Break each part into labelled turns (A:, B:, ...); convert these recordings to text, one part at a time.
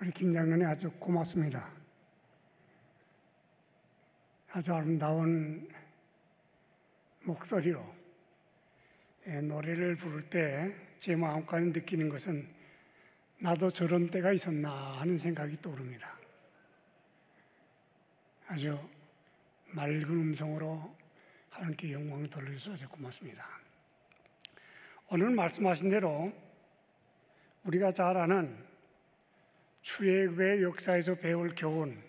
A: 우리 김장로님 아주 고맙습니다. 아주 아름다운 목소리로 노래를 부를 때 제 마음까지 느끼는 것은 나도 저런 때가 있었나 하는 생각이 떠오릅니다. 아주 맑은 음성으로 하나님께 영광을 돌려주셔서 아주 고맙습니다. 오늘 말씀하신 대로 우리가 잘 아는 출애굽의 역사에서 배울 교훈,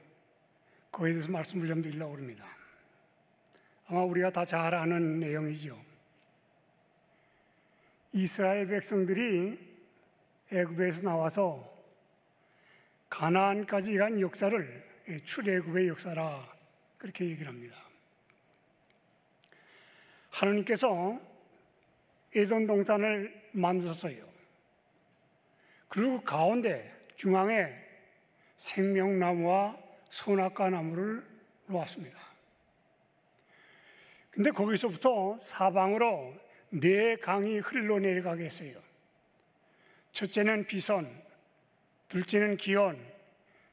A: 그에 대해서 말씀을 좀 드리려고 합니다. 아마 우리가 다 잘 아는 내용이죠. 이스라엘 백성들이 애굽에서 나와서 가나안까지 간 역사를 출애굽의 역사라 그렇게 얘기를 합니다. 하나님께서 에덴 동산을 만드셨어요. 그리고 가운데 중앙에 생명나무와 선악과 나무를 놓았습니다. 근데 거기서부터 사방으로 네 강이 흘러내려가게 했어요. 첫째는 비선, 둘째는 기온,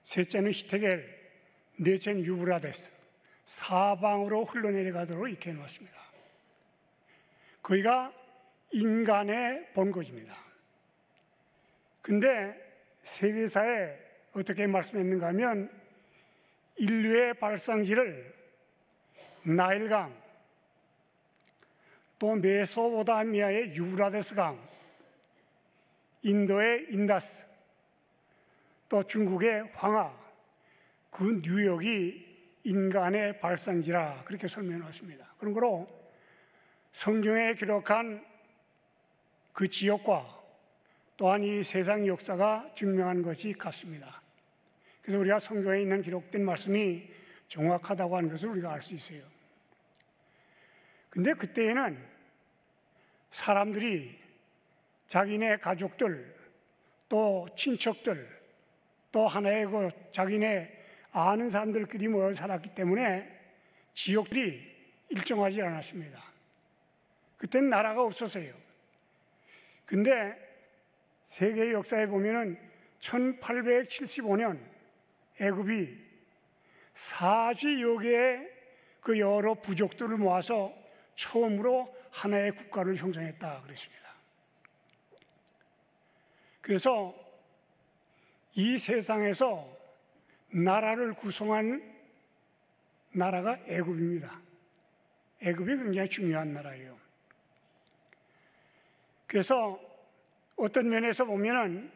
A: 셋째는 히데겔, 넷째는 유브라데스. 사방으로 흘러내려가도록 이렇게 해놓았습니다. 거기가 인간의 본거지입니다. 근데 세계사에 어떻게 말씀했는가 하면 인류의 발상지를 나일강, 또 메소포타미아의 유브라데스 강, 인도의 인다스, 또 중국의 황하, 그 뉴욕이 인간의 발상지라 그렇게 설명해 놨습니다. 그런 거로 성경에 기록한 그 지역과 또한 이 세상 역사가 증명한 것이 같습니다. 그래서 우리가 성경에 있는 기록된 말씀이 정확하다고 하는 것을 우리가 알 수 있어요. 근데 그때에는 사람들이 자기네 가족들, 또 친척들, 또 하나의 그 자기네 아는 사람들끼리 모여 살았기 때문에 지역들이 일정하지 않았습니다. 그때는 나라가 없었어요. 근데 세계 역사에 보면은 1875년 애굽이 40여 개의 그 여러 부족들을 모아서 처음으로 하나의 국가를 형성했다 그랬습니다. 그래서 이 세상에서 나라를 구성한 나라가 애굽입니다. 애굽이 굉장히 중요한 나라예요. 그래서 어떤 면에서 보면은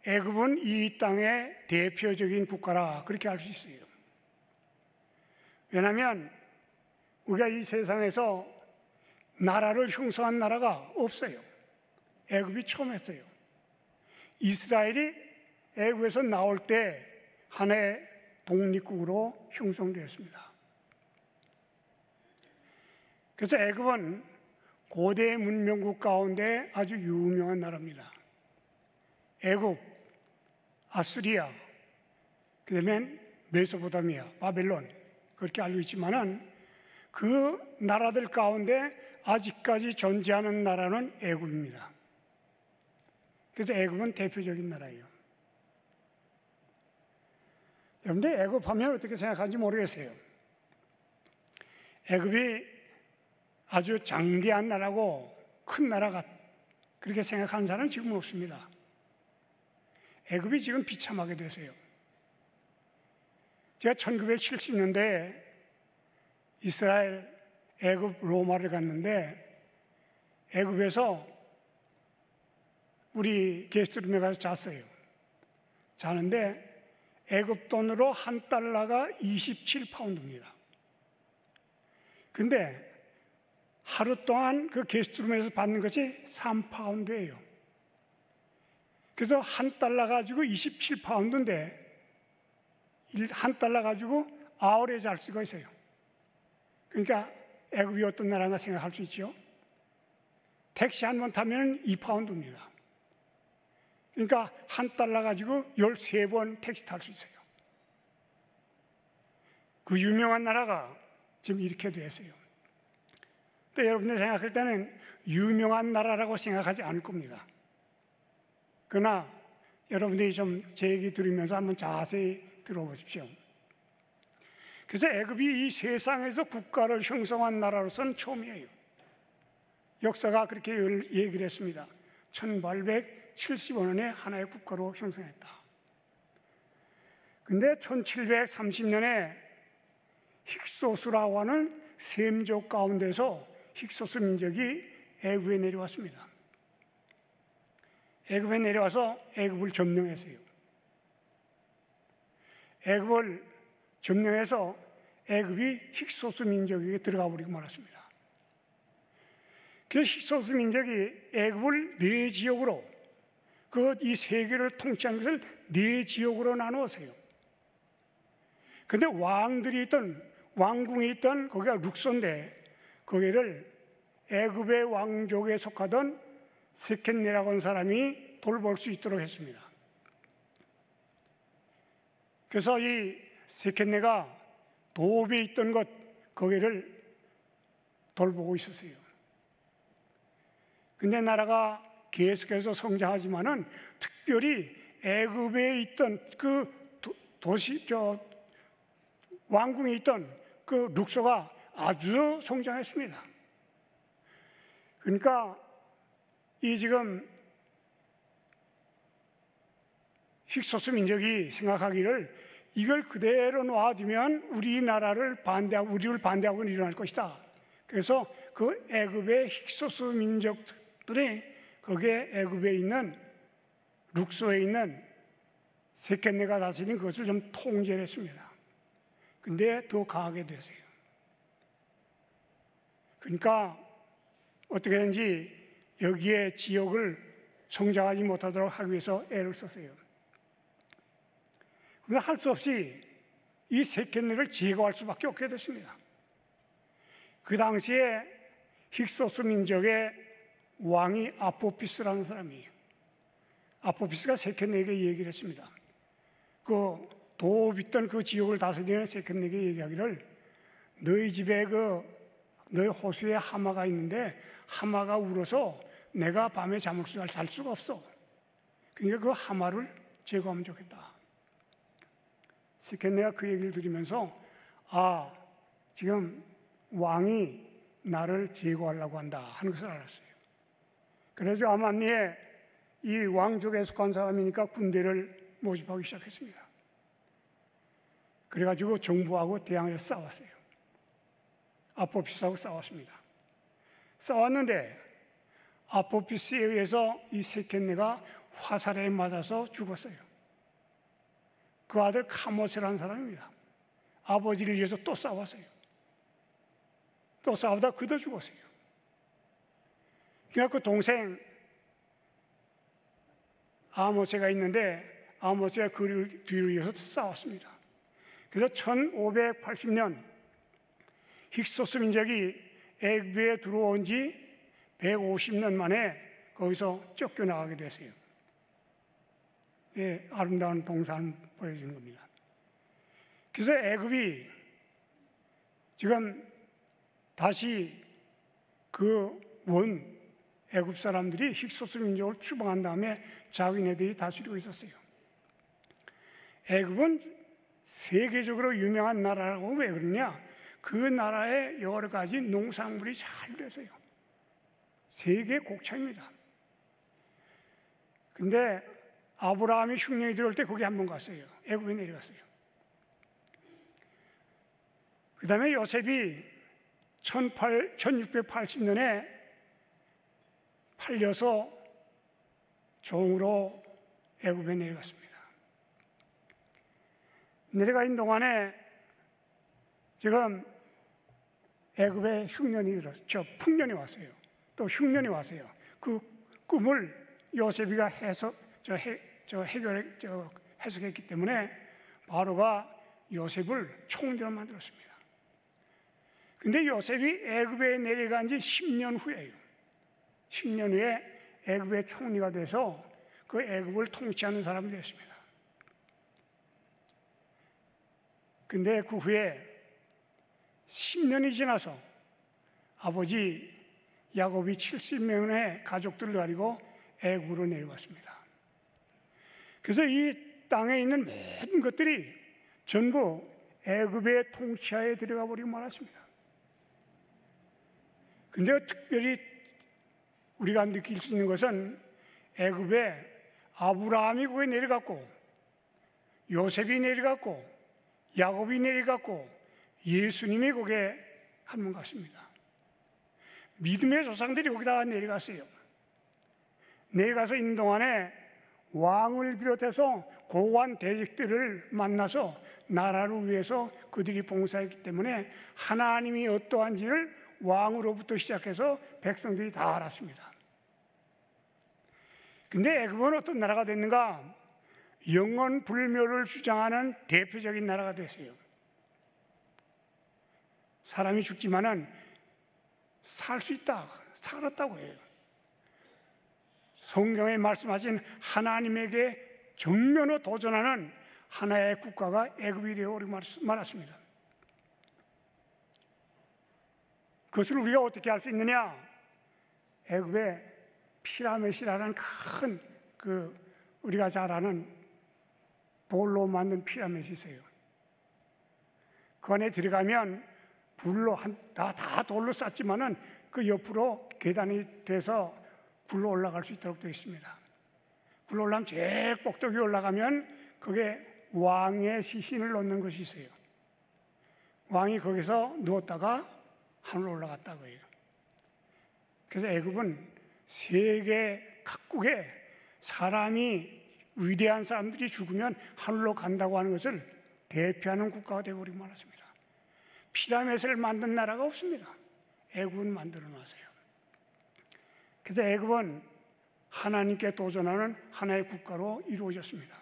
A: 애굽은 이 땅의 대표적인 국가라 그렇게 알 수 있어요. 왜냐하면 우리가 이 세상에서 나라를 형성한 나라가 없어요. 애굽이 처음 했어요. 이스라엘이 애굽에서 나올 때 하나의 독립국으로 형성되었습니다. 그래서 애굽은 고대 문명국 가운데 아주 유명한 나라입니다. 애굽, 아수리아, 그 다음에 메소포타미아, 바벨론 그렇게 알고 있지만은 그 나라들 가운데 아직까지 존재하는 나라는 애굽입니다. 그래서 애굽은 대표적인 나라예요. 여러분들 애굽 하면 어떻게 생각하는지 모르겠어요. 애굽이 아주 장대한 나라고 큰 나라가 그렇게 생각하는 사람은 지금 없습니다. 애굽이 지금 비참하게 됐어요. 제가 1970년대에 이스라엘, 애굽, 로마를 갔는데 애굽에서 우리 게스트룸에 가서 잤어요. 자는데 애굽 돈으로 한 달러가 27파운드입니다. 근데 하루 동안 그 게스트룸에서 받는 것이 3파운드예요. 그래서 한 달러 가지고 27파운드인데 한 달러 가지고 아울에 잘 수가 있어요. 그러니까 애굽이 어떤 나라인가 생각할 수 있죠. 택시 한 번 타면 2파운드입니다. 그러니까 한 달러 가지고 13번 택시 탈 수 있어요. 그 유명한 나라가 지금 이렇게 됐어요. 근데 여러분들 생각할 때는 유명한 나라라고 생각하지 않을 겁니다. 그러나 여러분들이 좀 제 얘기 들으면서 한번 자세히 들어보십시오. 그래서 애굽이 이 세상에서 국가를 형성한 나라로서는 처음이에요. 역사가 그렇게 얘기를 했습니다. 1875년에 하나의 국가로 형성했다. 근데 1730년에 힉소스라고 하는 셈족 가운데서 힉소스 민족이 애굽에 내려왔습니다. 애굽에 내려와서 애굽을 점령했어요. 애굽을 점령해서 애굽이 힉소스 민족에게 들어가 버리고 말았습니다. 그 힉소스 민족이 애굽을 네 지역으로, 이 세계를 통치한 것을 네 지역으로 나누었어요. 근데 왕궁이 있던 거기가 룩소인데, 거기를 애굽의 왕족에 속하던 세켄네라고 하는 사람이 돌볼 수 있도록 했습니다. 그래서 이 세켄네가 도읍에 있던 거기를 돌보고 있었어요. 근데 나라가 계속해서 성장하지만은 특별히 애굽에 있던 왕궁에 있던 룩소가 아주 성장했습니다. 그러니까 이 지금 힉소스 민족이 생각하기를 이걸 그대로 놔두면 우리를 반대하고 일어날 것이다. 그래서 그 애굽의 힉소스 민족들이 거기에 애굽에 있는 룩소에 있는 세켄네가 다스린 그것을 좀 통제를 했습니다. 근데 더 강하게 됐어요. 그러니까 어떻게든지 여기에 지역을 성장하지 못하도록 하기 위해서 애를 썼어요. 그런데 할 수 없이 이 세켄네를 제거할 수밖에 없게 됐습니다. 그 당시에 힉소스 민족의 왕이 아포피스라는 사람이에요. 아포피스가 세켄네에게 얘기를 했습니다. 도읍 있던 그 지역을 다스리는 세켄네에게 얘기하기를 너희 집에 너희 호수에 하마가 있는데 하마가 울어서 내가 밤에 잠을 잘 수가 없어. 그러니까 그 하마를 제거하면 좋겠다. 세켄네가 그 얘기를 들으면서 지금 왕이 나를 제거하려고 한다 하는 것을 알았어요. 그래서 아마니에 이 왕족에 속한 사람이니까 군대를 모집하기 시작했습니다. 그래가지고 정부하고 대항해서 싸웠어요. 아포피스하고 싸웠습니다. 싸웠는데 아포피스에 의해서 이 세켄네가 화살에 맞아서 죽었어요. 그 아들 카모세라는 사람입니다. 아버지를 위해서 또 싸웠어요. 또 싸우다 그도 죽었어요. 그래서 그 동생 아모세가 있는데 아모세가 그를 뒤로 이어서 싸웠습니다. 그래서 1580년 힉소스 민족이 애굽에 들어온 지 150년 만에 거기서 쫓겨나가게 됐어요. 예, 아름다운 동산 보여주는 겁니다. 그래서 애굽이 지금 다시 애굽 사람들이 힉소스 민족을 추방한 다음에 자기네들이 다스리고 있었어요. 애굽은 세계적으로 유명한 나라라고 왜 그러냐? 그 나라에 여러 가지 농산물이 잘 돼서요. 세계 곡창입니다. 근데 아브라함이 흉년이 들어올 때 거기 한번 갔어요. 애굽에 내려갔어요. 그 다음에 요셉이 1680년에 팔려서 종으로 애굽에 내려갔습니다. 내려가 있는 동안에 지금 애굽에 풍년이 왔어요. 또 흉년이 왔어요. 그 꿈을 요셉이가 해석했기 때문에 바로가 요셉을 총리로 만들었습니다. 근데 요셉이 애굽에 내려간 지 10년 후에요. 10년 후에 애굽의 총리가 돼서 그 애굽을 통치하는 사람이 됐습니다. 근데 그 후에 10년이 지나서 아버지 야곱이 70명의 가족들을 가지고 애굽으로 내려갔습니다. 그래서 이 땅에 있는 모든 것들이 전부 애굽의 통치하에 들어가 버리고 말았습니다. 근데 특별히 우리가 느낄 수 있는 것은 애굽에 아브라함이 거기 내려갔고, 요셉이 내려갔고, 야곱이 내려갔고, 예수님이 거기에 한 번 갔습니다. 믿음의 조상들이 거기다 내려갔어요. 내려가서 있는 동안에 왕을 비롯해서 고관 대직들을 만나서 나라를 위해서 그들이 봉사했기 때문에 하나님이 어떠한지를 왕으로부터 시작해서 백성들이 다 알았습니다. 근데 애굽은 어떤 나라가 됐는가? 영원 불멸을 주장하는 대표적인 나라가 됐어요. 사람이 죽지만은 살 수 있다, 살았다고 해요. 성경에 말씀하신 하나님에게 정면으로 도전하는 하나의 국가가 애굽이 되어 말았습니다. 그것을 우리가 어떻게 알 수 있느냐? 애굽에 피라밋이라는 큰 우리가 잘 아는 돌로 만든 피라밋이 있어요. 그 안에 들어가면 불로 다 돌로 쌌지만은 그 옆으로 계단이 돼서 굴러 올라갈 수 있도록 되어 있습니다. 굴러 올라가면 제일 꼭대기 올라가면 거기에 왕의 시신을 놓는 것이 있어요. 왕이 거기서 누웠다가 하늘로 올라갔다고 해요. 그래서 애굽은 세계 각국에 사람이 위대한 사람들이 죽으면 하늘로 간다고 하는 것을 대표하는 국가가 되어버리고 말았습니다. 피라밋을 만든 나라가 없습니다. 애굽은 만들어 놨어요. 그래서 애굽은 하나님께 도전하는 하나의 국가로 이루어졌습니다.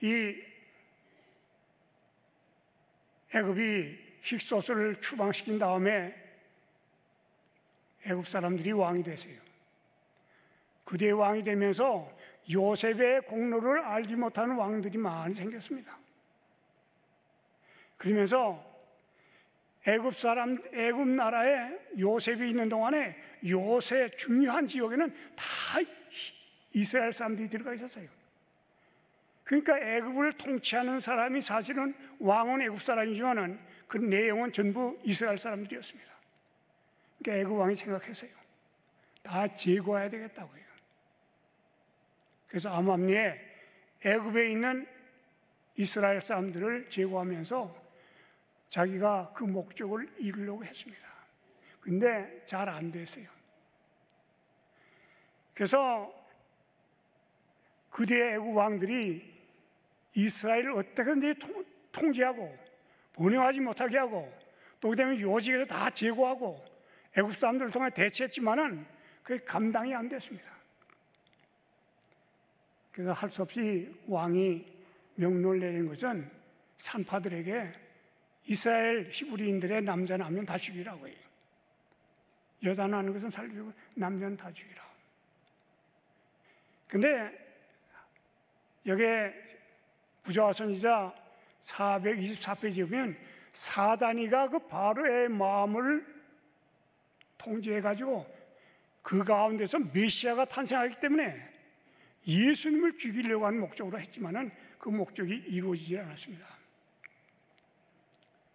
A: 이 애굽이 힉소스를 추방시킨 다음에 애굽 사람들이 왕이 됐어요. 그들의 왕이 되면서 요셉의 공로를 알지 못하는 왕들이 많이 생겼습니다. 그러면서 애굽 나라에 요셉이 있는 동안에 요셉 중요한 지역에는 다 이스라엘 사람들이 들어가 있었어요. 그러니까 애굽을 통치하는 사람이 사실은 왕은 애굽 사람이지만은 그 내용은 전부 이스라엘 사람들이었습니다. 그러니까 애굽 왕이 생각했어요. 다 제거해야 되겠다고 해요. 그래서 암암리에 애굽에 있는 이스라엘 사람들을 제거하면서 자기가 그 목적을 이루려고 했습니다. 근데 잘 안 됐어요. 그래서 그대의 애굽 왕들이 이스라엘을 어떻게든지 통제하고 번영하지 못하게 하고 또 그다음에 요직에서 다 제거하고 애굽 사람들을 통해 대체했지만은 그게 감당이 안 됐습니다. 그래서 할 수 없이 왕이 명령을 내린 것은 산파들에게 이스라엘 히브리인들의 남자는 하면 다 죽이라고 해요. 여자는 하는 것은 살리고 남자는 다 죽이라. 근데 여기에 부자와 선지자 424페이지에 보면 사단이가 그 바로의 마음을 통제해가지고 그 가운데서 메시아가 탄생하기 때문에 예수님을 죽이려고 하는 목적으로 했지만은 그 목적이 이루어지지 않았습니다.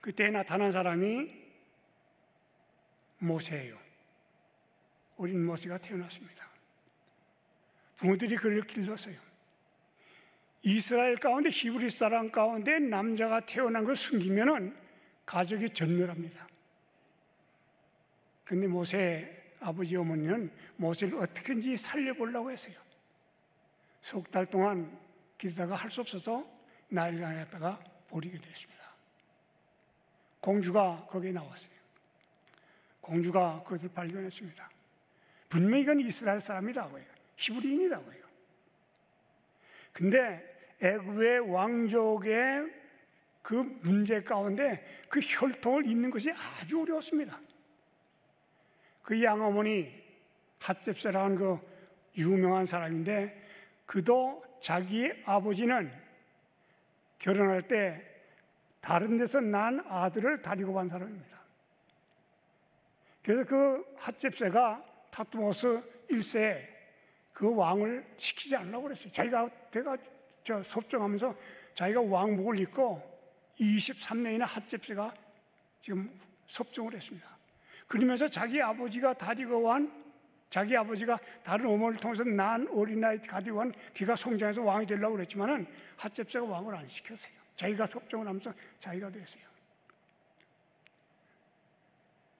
A: 그때 나타난 사람이 모세예요. 어린 모세가 태어났습니다. 부모들이 그를 길렀어요. 이스라엘 가운데 히브리 사람 가운데 남자가 태어난 걸 숨기면은 가족이 전멸합니다. 그런데 모세의 아버지 어머니는 모세를 어떻게든지 살려보려고 했어요. 석 달 동안 기르다가 할 수 없어서 나일강에 갔다가 버리게 됐습니다. 공주가 거기에 나왔어요. 공주가 그것을 발견했습니다. 분명히 이건 이스라엘 사람이라고 해요. 히브리인이라고 해요. 근데 애굽의 왕족의 그 문제 가운데 그 혈통을 잇는 것이 아주 어려웠습니다. 그 양어머니 핫셉세라는 그 유명한 사람인데 그도 자기 아버지는 결혼할 때 다른 데서 난 아들을 다리고 간 사람입니다. 그래서 그 핫셉세가 타투모스 1세에 그 왕을 시키지 않으려고 그랬어요. 자기가 섭정하면서 자기가 왕복을 입고 23년이나 핫셉스가 지금 섭정을 했습니다. 그러면서 자기 아버지가 다리고 간, 자기 아버지가 다른 어머니를 통해서 난 어린아이 가지고 간 걔가 성장해서 왕이 되려고 그랬지만은 핫셉스가 왕을 안 시켰어요. 자기가 섭정을 하면서 자기가 됐어요.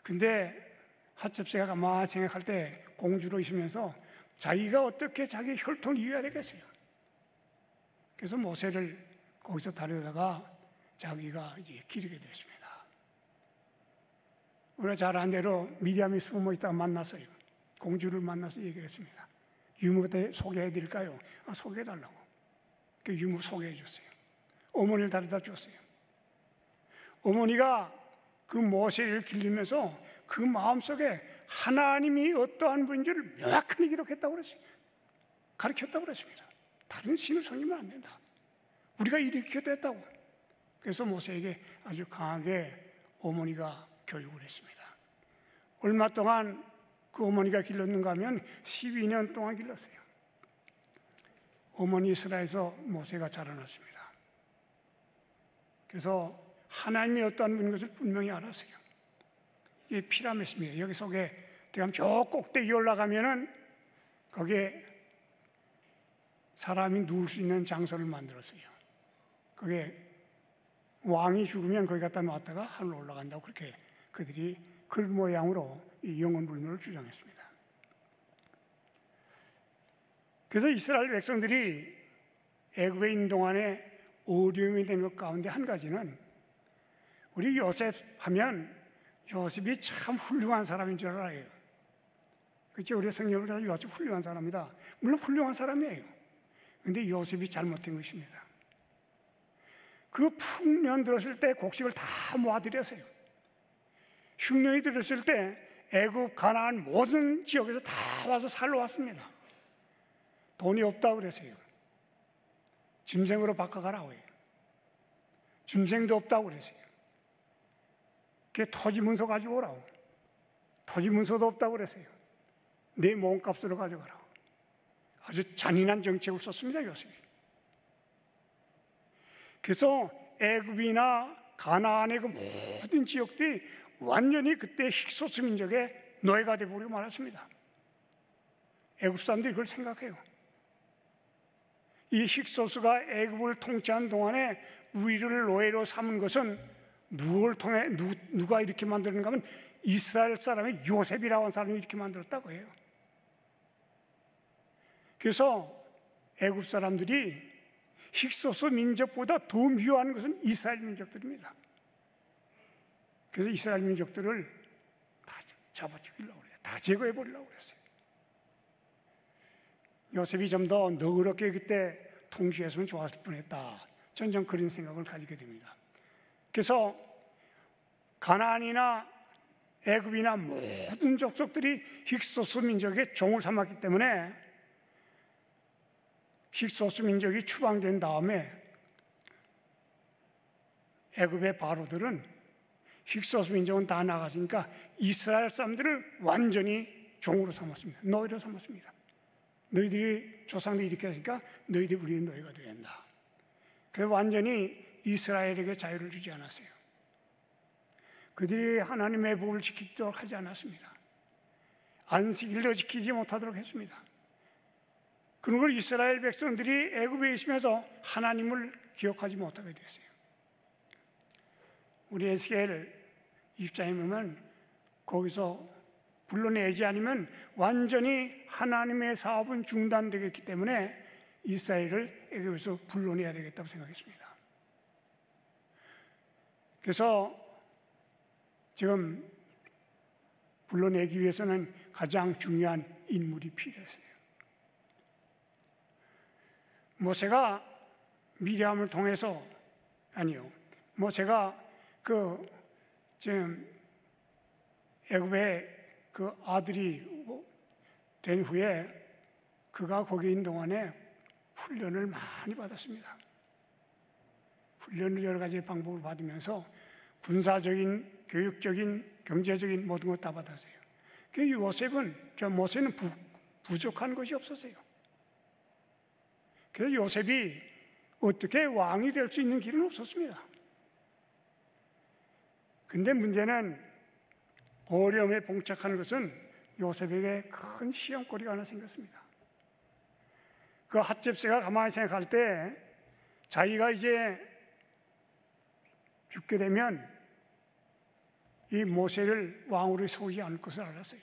A: 근데 핫셉스가 가만히 생각할 때 공주로 있으면서 자기가 어떻게 자기 혈통을 이어야 되겠어요. 그래서 모세를 거기서 다루다가 자기가 이제 기르게 됐습니다. 우리가 잘 아는 대로 미리암이 숨어 있다가 만났어요. 공주를 만나서 얘기를 했습니다. 유모 때 소개해 드릴까요? 소개해 달라고. 그 유모 소개해 줬어요. 어머니를 데려다 줬어요. 어머니가 그 모세를 기르면서 그 마음속에 하나님이 어떠한 분인지를 명확하게 기록했다고 그랬어요. 가르쳤다고 그랬습니다. 다른 신을 섬기면 안 된다. 우리가 일으켜야 했다고. 그래서 모세에게 아주 강하게 어머니가 교육을 했습니다. 얼마 동안 그 어머니가 길렀는가 하면 12년 동안 길렀어요. 어머니 이스라엘에서 모세가 자라났습니다. 그래서 하나님이 어떠한 분인 것을 분명히 알았어요. 이게 피라미드입니다. 여기 속에 들어가면 저 꼭대기 올라가면은 거기에 사람이 누울 수 있는 장소를 만들었어요. 그게 왕이 죽으면 거기 갖다 놨다가 하늘로 올라간다고 그렇게 그들이 글 모양으로 이 영원불멸을 주장했습니다. 그래서 이스라엘 백성들이 애굽에 있는 동안에 어려움이 된 것 가운데 한 가지는 우리 요셉 하면 요셉이 참 훌륭한 사람인 줄 알아요. 그렇죠? 우리 성경을 보면 요셉 훌륭한 사람이다. 물론 훌륭한 사람이에요. 그런데 요셉이 잘못된 것입니다. 그 풍년 들었을 때 곡식을 다 모아들였어요. 흉년이 들었을 때 애굽, 가나안 모든 지역에서 다 와서 살러 왔습니다. 돈이 없다고 그랬어요. 짐승으로 바꿔가라고 해요. 짐승도 없다고 그랬어요. 토지 문서 가지고 오라고. 토지 문서도 없다고 그랬어요. 내 몸값으로 가져가라고. 아주 잔인한 정책을 썼습니다, 요셉이. 그래서 애굽이나 가나안의 그 모든 지역들이 완전히 그때 힉소스 민족의 노예가 되어버리고 말았습니다. 애굽 사람들이 그걸 생각해요. 이 힉소스가 애굽을 통치한 동안에 우리를 노예로 삼은 것은 누구를 통해 누가 이렇게 만드는가 하면 이스라엘 사람의 요셉이라고 하는 사람이 이렇게 만들었다고 해요. 그래서 애굽 사람들이 힉소스 민족보다 더 미워하는 것은 이스라엘 민족들입니다. 그래서 이스라엘 민족들을 다 잡아 죽이려고 그래요. 다 제거해 버리려고 그랬어요. 요셉이 좀 더 너그럽게 그때 통치했으면 좋았을 뻔했다. 전 그런 생각을 가지게 됩니다. 그래서 가나안이나 애굽이나 모든 족속들이 힉소스 민족의 종을 삼았기 때문에 힉소스 민족이 추방된 다음에 애굽의 바로들은 힉소스 민족은 다 나갔으니까 이스라엘 사람들을 완전히 종으로 삼았습니다. 노예로 삼았습니다. 너희들이 조상들이 이렇게 하니까 너희들이 우리의 노예가 되어야 한다. 그래서 완전히 이스라엘에게 자유를 주지 않았어요. 그들이 하나님의 법을 지키도록 하지 않았습니다. 안식일도 지키지 못하도록 했습니다. 그런 걸 이스라엘 백성들이 애굽에 있으면서 하나님을 기억하지 못하게 됐어요. 우리 에스겔 20장에 보면 거기서 불러내지 않으면 완전히 하나님의 사업은 중단되겠기 때문에 이스라엘을 애굽에서 불러내야 되겠다고 생각했습니다. 그래서 지금 불러내기 위해서는 가장 중요한 인물이 필요했어요. 모세가 미리암을 통해서 모세가 지금 애굽의 그 아들이 된 후에 그가 거기 있는 동안에 훈련을 많이 받았습니다. 훈련을 여러 가지 방법을 받으면서 군사적인, 교육적인, 경제적인 모든 것 다 받았어요. 그 모세는 부족한 것이 없었어요. 그래서 요셉이 어떻게 왕이 될 수 있는 길은 없었습니다. 근데 문제는 어려움에 봉착하는 것은 요셉에게 큰 시험거리가 하나 생겼습니다. 그 핫셉스가 가만히 생각할 때 자기가 이제 죽게 되면 이 모세를 왕으로 세우지 않을 것을 알았어요.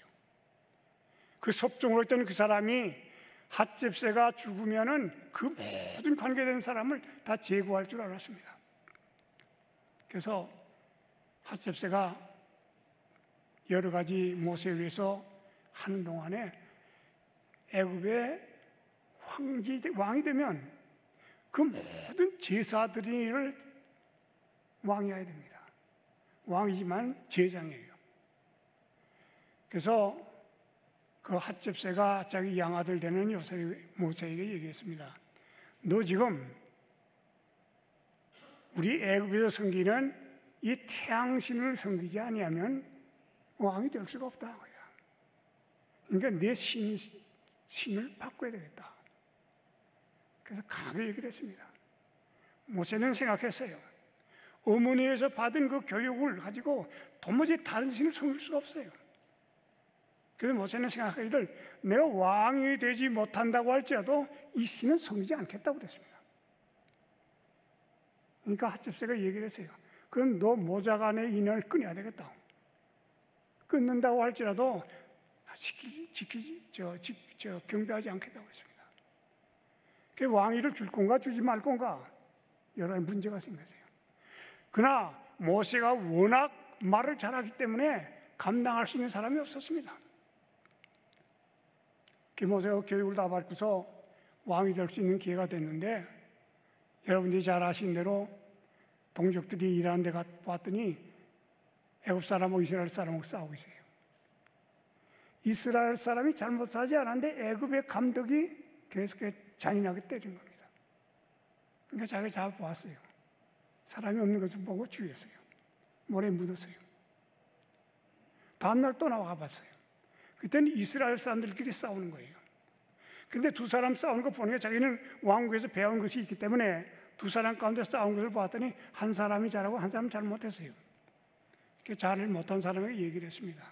A: 그 섭종으로 있던 그 사람이 핫셉스가 죽으면은 그 모든 관계된 사람을 다 제거할 줄 알았습니다. 그래서 핫셉스가 여러 가지 모세를 위해서 하는 동안에 애굽의 왕이 되면 그 모든 제사드리를 왕이 해야 됩니다. 왕이지만 제장이에요. 그래서 그 핫셉스가 자기 양아들 되는 모세에게 얘기했습니다. 너 지금 우리 애굽에서 섬기는 이 태양신을 섬기지 아니하면 왕이 될 수가 없다. 그러니까 내 신을 바꿔야 되겠다. 그래서 강하게 얘기를 했습니다. 모세는 생각했어요. 어머니에서 받은 그 교육을 가지고 도무지 다른 신을 섬길 수가 없어요. 그래서 모세는 생각하기를 내가 왕이 되지 못한다고 할지라도 이 신은 섬기지 않겠다고 그랬습니다. 그러니까 핫셉스가 얘기를 했어요. 그럼 너 모자간의 인연을 끊어야 되겠다. 끊는다고 할지라도 경배하지 않겠다고 했습니다. 그 왕위를 줄 건가 주지 말 건가 여러 문제가 생겼어요. 그러나 모세가 워낙 말을 잘하기 때문에 감당할 수 있는 사람이 없었습니다. 그 모세가 교육을 다 받고서 왕이 될 수 있는 기회가 됐는데 여러분들이 잘 아시는 대로 동족들이 일하는 데 봤더니 애굽 사람하고 이스라엘 사람하고 싸우고 있어요. 이스라엘 사람이 잘못하지 않았는데 애굽의 감독이 계속 잔인하게 때린 겁니다. 그러니까 자기가 잘 보았어요. 사람이 없는 것을 보고 죽였어요. 모래에 묻었어요. 다음날 또 나와 봤어요. 그때는 이스라엘 사람들끼리 싸우는 거예요. 근데 두 사람 싸우는 거 보니까 자기는 왕국에서 배운 것이 있기 때문에 두 사람 가운데 싸우는 것을 봤더니 한 사람이 잘하고 한 사람은 잘못했어요. 잘을 못한 사람에게 얘기를 했습니다.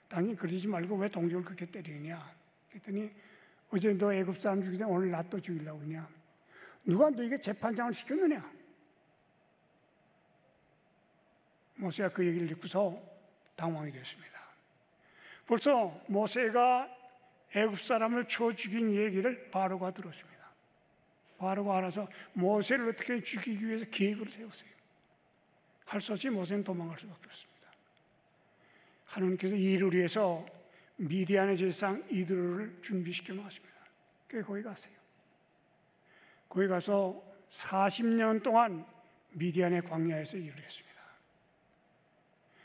A: 당연히 그러지 말고 왜 동족을 그렇게 때리느냐. 그랬더니 어제 너 애굽 사람 죽이다 오늘 나 또 죽이려고 그러냐. 누가 너에게 재판장을 시켰느냐. 모세가 그 얘기를 듣고서 당황이 됐습니다. 벌써 모세가 애굽 사람을 쳐 죽인 얘기를 바로가 들었습니다. 바로가 알아서 모세를 어떻게 죽이기 위해서 계획을 세웠어요. 할 수 없이 모세는 도망갈 수밖에 없습니다. 하나님께서 이를 위해서 미디안의 제사장 이드로를 준비시켜 놓았습니다. 그래서 거기 갔어요. 거기 가서 40년 동안 미디안의 광야에서 일을 했습니다.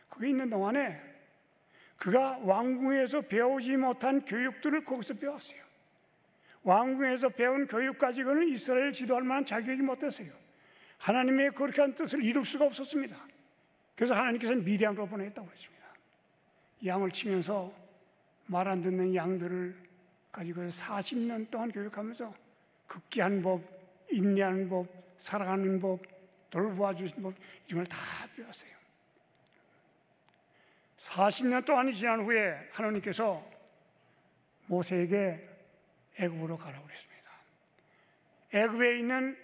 A: 거기 있는 동안에 그가 왕궁에서 배우지 못한 교육들을 거기서 배웠어요. 왕궁에서 배운 교육 가지고는 이스라엘 지도할 만한 자격이 못됐어요. 하나님의 그렇게 한 뜻을 이룰 수가 없었습니다. 그래서 하나님께서는 미디안으로 보내겠다고 했습니다. 양을 치면서 말 안 듣는 양들을 가지고 40년 동안 교육하면서 극기하는 법, 인내하는 법, 살아가는 법, 돌보아주는 법 이런 걸 다 배웠어요. 40년 동안이 지난 후에 하나님께서 모세에게 애굽으로 가라고 그랬습니다. 애굽에 있는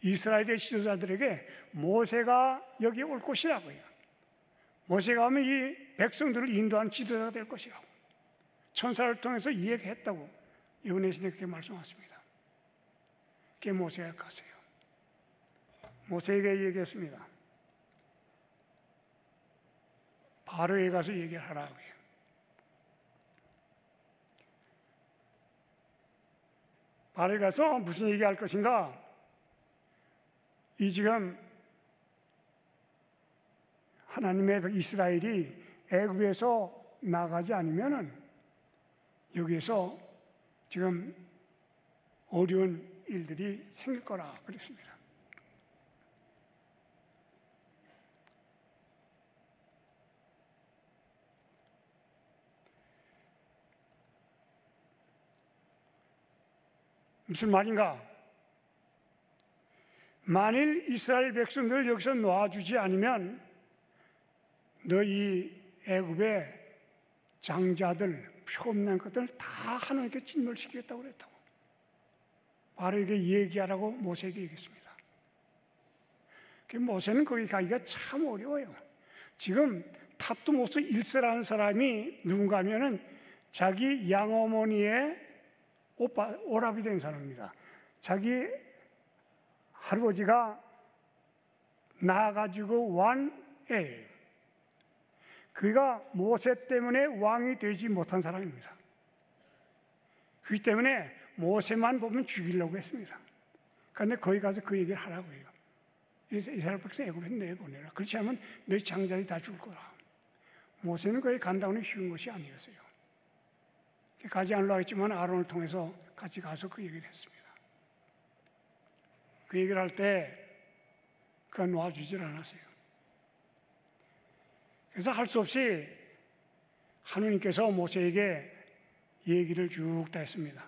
A: 이스라엘의 지도자들에게 모세가 여기 올 것이라고요. 모세가 오면 이 백성들을 인도하는 지도자가 될 것이라고 천사를 통해서 이야기했다고 예언해시는 그렇게 말씀하셨습니다. 그게 모세가 갔어요. 모세에게 얘기했습니다. 바로에 가서 얘기를 하라고 해요. 바로에 가서 무슨 얘기할 것인가? 이 지금 하나님의 이스라엘이 애굽에서 나가지 않으면은 여기에서 지금 어려운 일들이 생길 거라 그랬습니다. 무슨 말인가? 만일 이스라엘 백성들 여기서 놓아주지 않으면 너희 애굽의 장자들, 표 없는 것들 다 하나님께 진멸시키겠다고 그랬다고. 바로 이게 얘기하라고 모세에게 얘기했습니다. 모세는 거기 가기가 참 어려워요. 지금 탑두모스 1세라는 사람이 누군가 하면은 자기 양어머니의 오랍이 된 사람입니다. 자기 할아버지가 낳아가지고 왕이에요. 그가 모세 때문에 왕이 되지 못한 사람입니다. 그렇기 때문에 모세만 보면 죽이려고 했습니다. 그런데 거기 가서 그 얘기를 하라고 해요. 이스라엘 백성 애굽에 내보내라. 그렇지 않으면 너희 장자들이 다 죽을 거라. 모세는 거기 간다고는 쉬운 것이 아니었어요. 가지 않으려고 했지만 아론을 통해서 같이 가서 그 얘기를 했습니다. 그 얘기를 할 때 그가 놓아주질 않았어요. 그래서 할 수 없이 하느님께서 모세에게 얘기를 쭉 다 했습니다.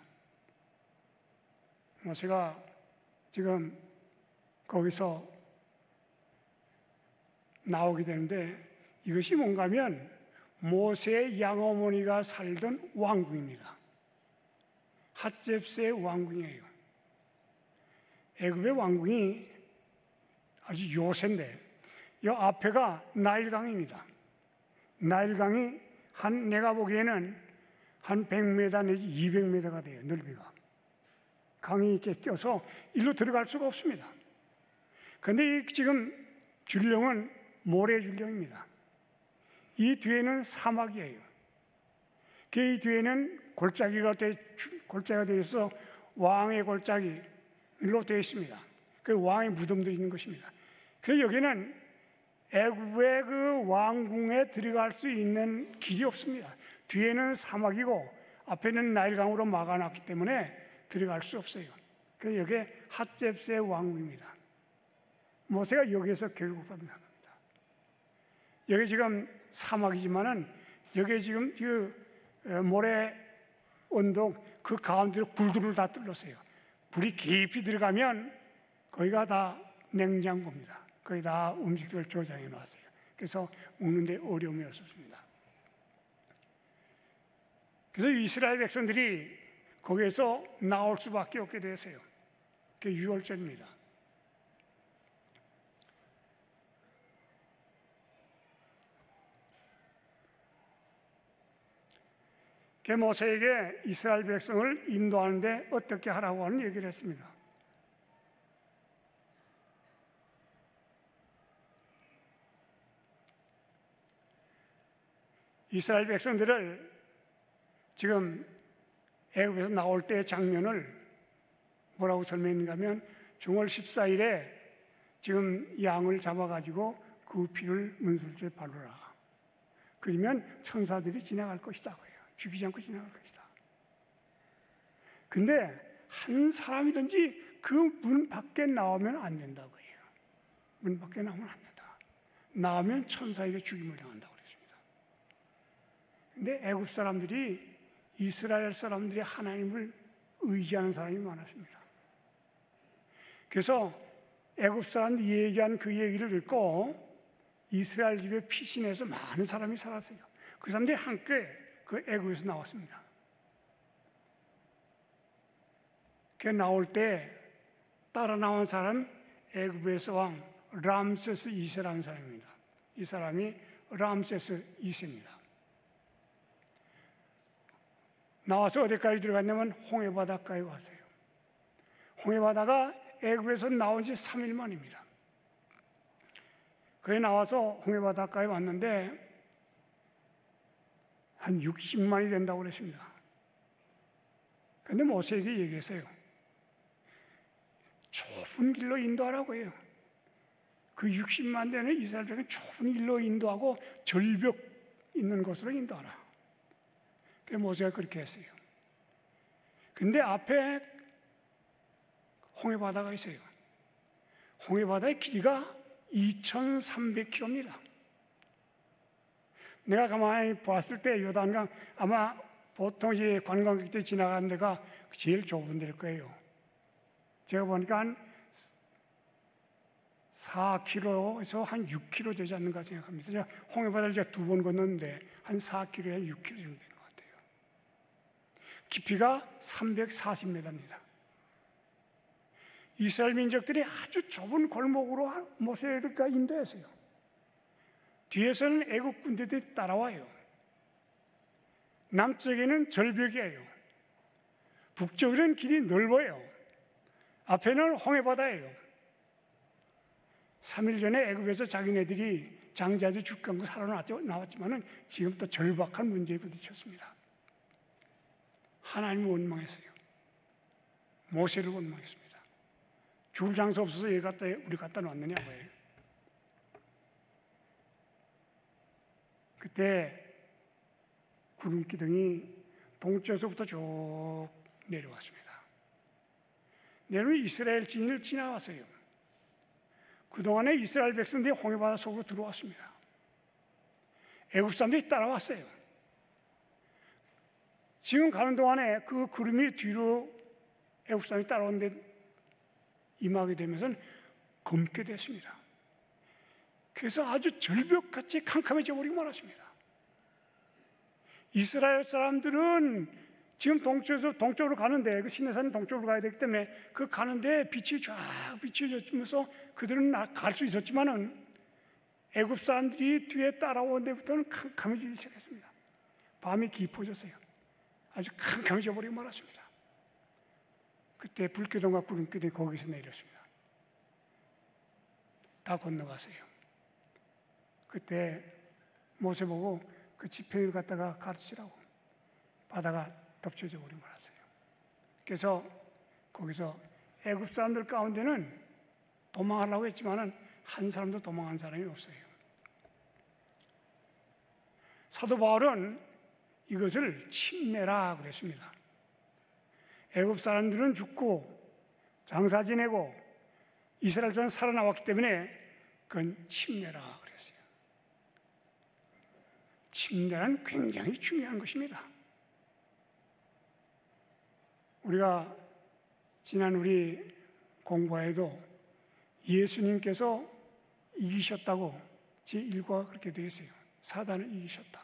A: 모세가 지금 거기서 나오게 되는데 이것이 뭔가 하면 모세의 양어머니가 살던 왕궁입니다. 핫셉스의 왕궁이에요. 애굽의 왕궁이 아주 요새인데 이 앞에가 나일강입니다. 나일강이 내가 보기에는 한 100m 내지 200m가 돼요. 넓이가. 강이 이렇게 껴서 일로 들어갈 수가 없습니다. 그런데 지금 줄령은 모래 줄령입니다. 이 뒤에는 사막이에요. 이 뒤에는 골짜기가 되어 있어 왕의 골짜기로 되어 있습니다. 그 왕의 무덤도 있는 것입니다. 그래서 여기는 애굽의 그 왕궁에 들어갈 수 있는 길이 없습니다. 뒤에는 사막이고 앞에는 나일강으로 막아놨기 때문에 들어갈 수 없어요. 그래서 여기 핫셉스의 왕궁입니다. 모세가 여기에서 교육을 받은 겁니다. 여기 지금 사막이지만은 여기 지금 그 모래 언덕 그 가운데로 굴들을 다 뚫었어요. 불이 깊이 들어가면 거기가 다 냉장고입니다. 거기 다 음식들을 저장해 놨어요. 그래서 먹는데 어려움이 없었습니다. 그래서 이스라엘 백성들이 거기에서 나올 수밖에 없게 됐어요. 그게 6월절입니다. 모세에게 이스라엘 백성을 인도하는데 어떻게 하라고 하는 얘기를 했습니다. 이스라엘 백성들을 지금 애굽에서 나올 때의 장면을 뭐라고 설명했는가 하면 정월 14일에 지금 양을 잡아가지고 그 피를 문설주에 바르라. 그러면 천사들이 지나갈 것이다. 죽이지 않고 지나갈 것이다. 근데 한 사람이든지 그 문 밖에 나오면 안 된다고 해요. 문 밖에 나오면 안 된다. 나오면 천사에게 죽임을 당한다고 그랬습니다. 근데 애굽 사람들이 이스라엘 사람들이 하나님을 의지하는 사람이 많았습니다. 그래서 애굽 사람들이 얘기한 그 얘기를 듣고 이스라엘 집에 피신해서 많은 사람이 살았어요. 그 사람들이 함께 그 애굽에서 나왔습니다. 그 나올 때 따라 나온 사람 애굽에서 왕 람세스 2세라는 사람입니다. 이 사람이 람세스 2세입니다. 나와서 어디까지 들어갔냐면 홍해바다까지 왔어요. 홍해바다가 애굽에서 나온 지 3일 만입니다. 그에 나와서 홍해바다까지 왔는데 한 60만이 된다고 그랬습니다. 그런데 모세에게 얘기했어요. 좁은 길로 인도하라고 해요. 그 60만 되는 이스라엘 백성은 좁은 길로 인도하고 절벽 있는 곳으로 인도하라. 그래서 모세가 그렇게 했어요. 근데 앞에 홍해바다가 있어요. 홍해바다의 길이가 2,300km입니다. 내가 가만히 봤을 때 요단강 아마 보통 이제 관광객들이 지나가는 데가 제일 좁은 데일 거예요. 제가 보니까 한 4km에서 한 6km 되지 않는가 생각합니다. 제가 홍해바다를 제가 2번 건넜는데 한 4km에 6km 정도 되는 것 같아요. 깊이가 340m입니다. 이스라엘 민족들이 아주 좁은 골목으로 모세가 인도했어요. 뒤에서는 애국 군대들이 따라와요. 남쪽에는 절벽이에요. 북쪽에는 길이 넓어요. 앞에는 홍해바다예요. 3일 전에 애국에서 자기네들이 장자들 죽게 살아나왔지만 지금 또 절박한 문제에 부딪혔습니다. 하나님을 원망했어요. 모세를 원망했습니다. 죽을 장소 없어서 우리 갖다 놨느냐 뭐예요. 그때 구름기둥이 동쪽에서부터 쭉 내려왔습니다. 내려오면 이스라엘 진을 지나왔어요. 그동안에 이스라엘 백성들이 홍해바다 속으로 들어왔습니다. 애굽 사람들이 따라왔어요. 지금 가는 동안에 그 구름이 뒤로 애굽 사람이 따라오는데 임하게 되면서 검게 됐습니다. 그래서 아주 절벽같이 캄캄해져 버리고 말았습니다. 이스라엘 사람들은 지금 동쪽으로 가는데, 그 시내산 동쪽으로 가야 되기 때문에 그 가는데 빛이 쫙 비춰지면서 그들은 갈 수 있었지만은 애굽 사람들이 뒤에 따라온 데부터는 캄캄해지기 시작했습니다. 밤이 깊어졌어요. 아주 캄캄해져 버리고 말았습니다. 그때 불기둥과 구름기둥이 거기서 내렸습니다. 다 건너갔어요. 그때 모세 보고 그 지팡이를 갖다가 가르치라고 바다가 덮쳐져 버리고 말았어요. 그래서 거기서 애굽 사람들 가운데는 도망하려고 했지만은 한 사람도 도망한 사람이 없어요. 사도 바울은 이것을 침례라 그랬습니다. 애굽 사람들은 죽고 장사 지내고 이스라엘 사람은 살아나왔기 때문에 그건 침례라 그랬어요. 침례는 굉장히 중요한 것입니다. 우리가 지난 우리 공부에도 예수님께서 이기셨다고 제1과가 그렇게 되어 있어요. 사단을 이기셨다.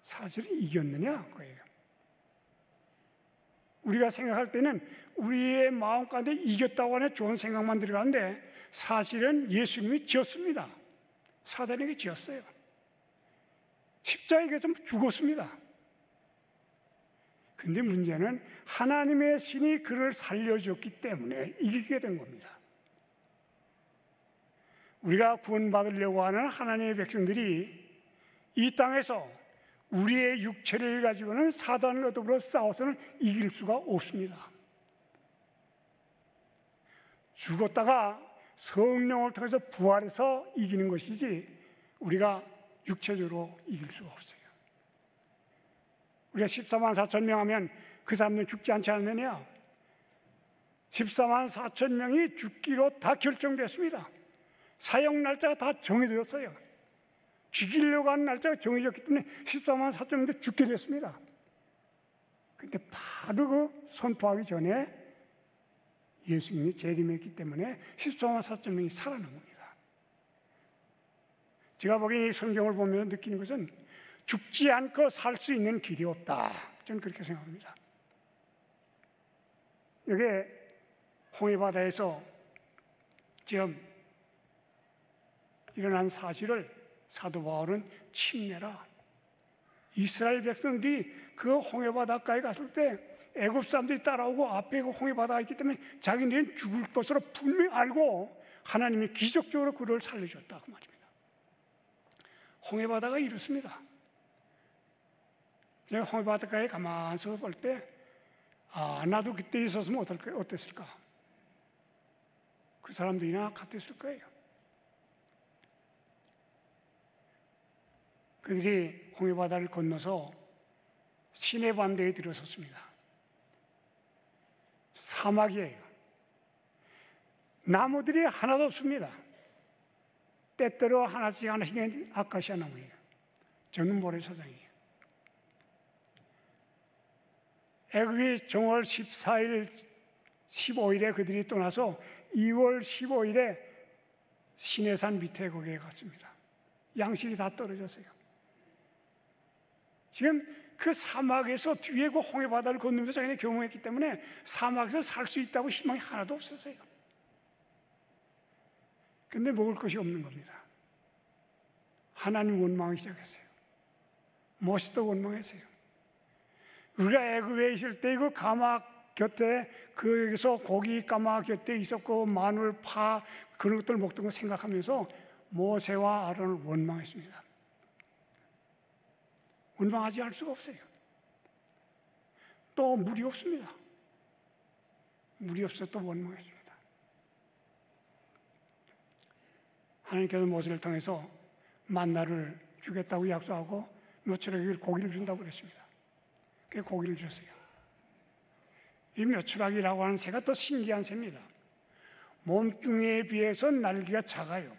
A: 사실은 이겼느냐? 그거예요. 우리가 생각할 때는 우리의 마음 가운데 이겼다고 하는 좋은 생각만 들어가는데 사실은 예수님이 지었습니다. 사단에게 지었어요. 십자가에서 죽었습니다. 근데 문제는 하나님의 신이 그를 살려줬기 때문에 이기게 된 겁니다. 우리가 구원받으려고 하는 하나님의 백성들이 이 땅에서 우리의 육체를 가지고는 사단과 더불어 싸워서는 이길 수가 없습니다. 죽었다가 성령을 통해서 부활해서 이기는 것이지 우리가 육체적으로 이길 수가 없어요. 우리가 14만 4천 명 하면 그 사람들은 죽지 않지 않느냐? 14만 4천 명이 죽기로 다 결정됐습니다. 사형 날짜가 다 정해졌어요. 죽이려고 하는 날짜가 정해졌기 때문에 14만 4천 명도 죽게 됐습니다. 그런데 바로 그 선포하기 전에 예수님이 재림했기 때문에 14만 4천 명이 살아난 겁니다. 제가 보기에 이 성경을 보면 느끼는 것은 죽지 않고 살 수 있는 길이 없다. 저는 그렇게 생각합니다. 여기 홍해바다에서 지금 일어난 사실을 사도 바울은 침례라. 이스라엘 백성들이 그 홍해바다가에 갔을 때 애굽 사람들이 따라오고 앞에 그 홍해바다가 있기 때문에 자기네는 죽을 것으로 분명히 알고 하나님이 기적적으로 그를 살려줬다 그 말입니다. 홍해바다가 이렇습니다. 제가 홍해바다가에 가만히 서서 볼 때 나도 그때 있었으면 어땠을까? 그 사람들이나 같았을 거예요. 그들이 홍해바다를 건너서 시내 반대에 들어섰습니다. 사막이에요. 나무들이 하나도 없습니다. 때때로 하나씩 아카시아 나무예요. 저는 모래사장이에요. 애굽이 정월 14일 15일에 그들이 떠나서 2월 15일에 시내산 밑에 거기에 갔습니다. 양식이 다 떨어졌어요. 지금 그 사막에서 뒤에 그 홍해 바다를 건너면서 자기네 경험했기 때문에 사막에서 살 수 있다고 희망이 하나도 없었어요. 근데 먹을 것이 없는 겁니다. 하나님 원망하기 시작했어요. 모세도 원망했어요. 우리가 애굽에 있을 때 그 가막 곁에 거기서 고기 가막 곁에 있었고 마늘, 파 그런 것들 먹던 거 생각하면서 모세와 아론을 원망했습니다. 원망하지 할 수가 없어요. 또 물이 없습니다. 물이 없어 또 원망했습니다. 하나님께서 모세를 통해서 만나를 주겠다고 약속하고 며칠에 고기를 준다고 그랬습니다. 그 고기를 줬어요. 이 메추라기라고 하는 새가 또 신기한 새입니다. 몸뚱이에 비해서 날개가 작아요.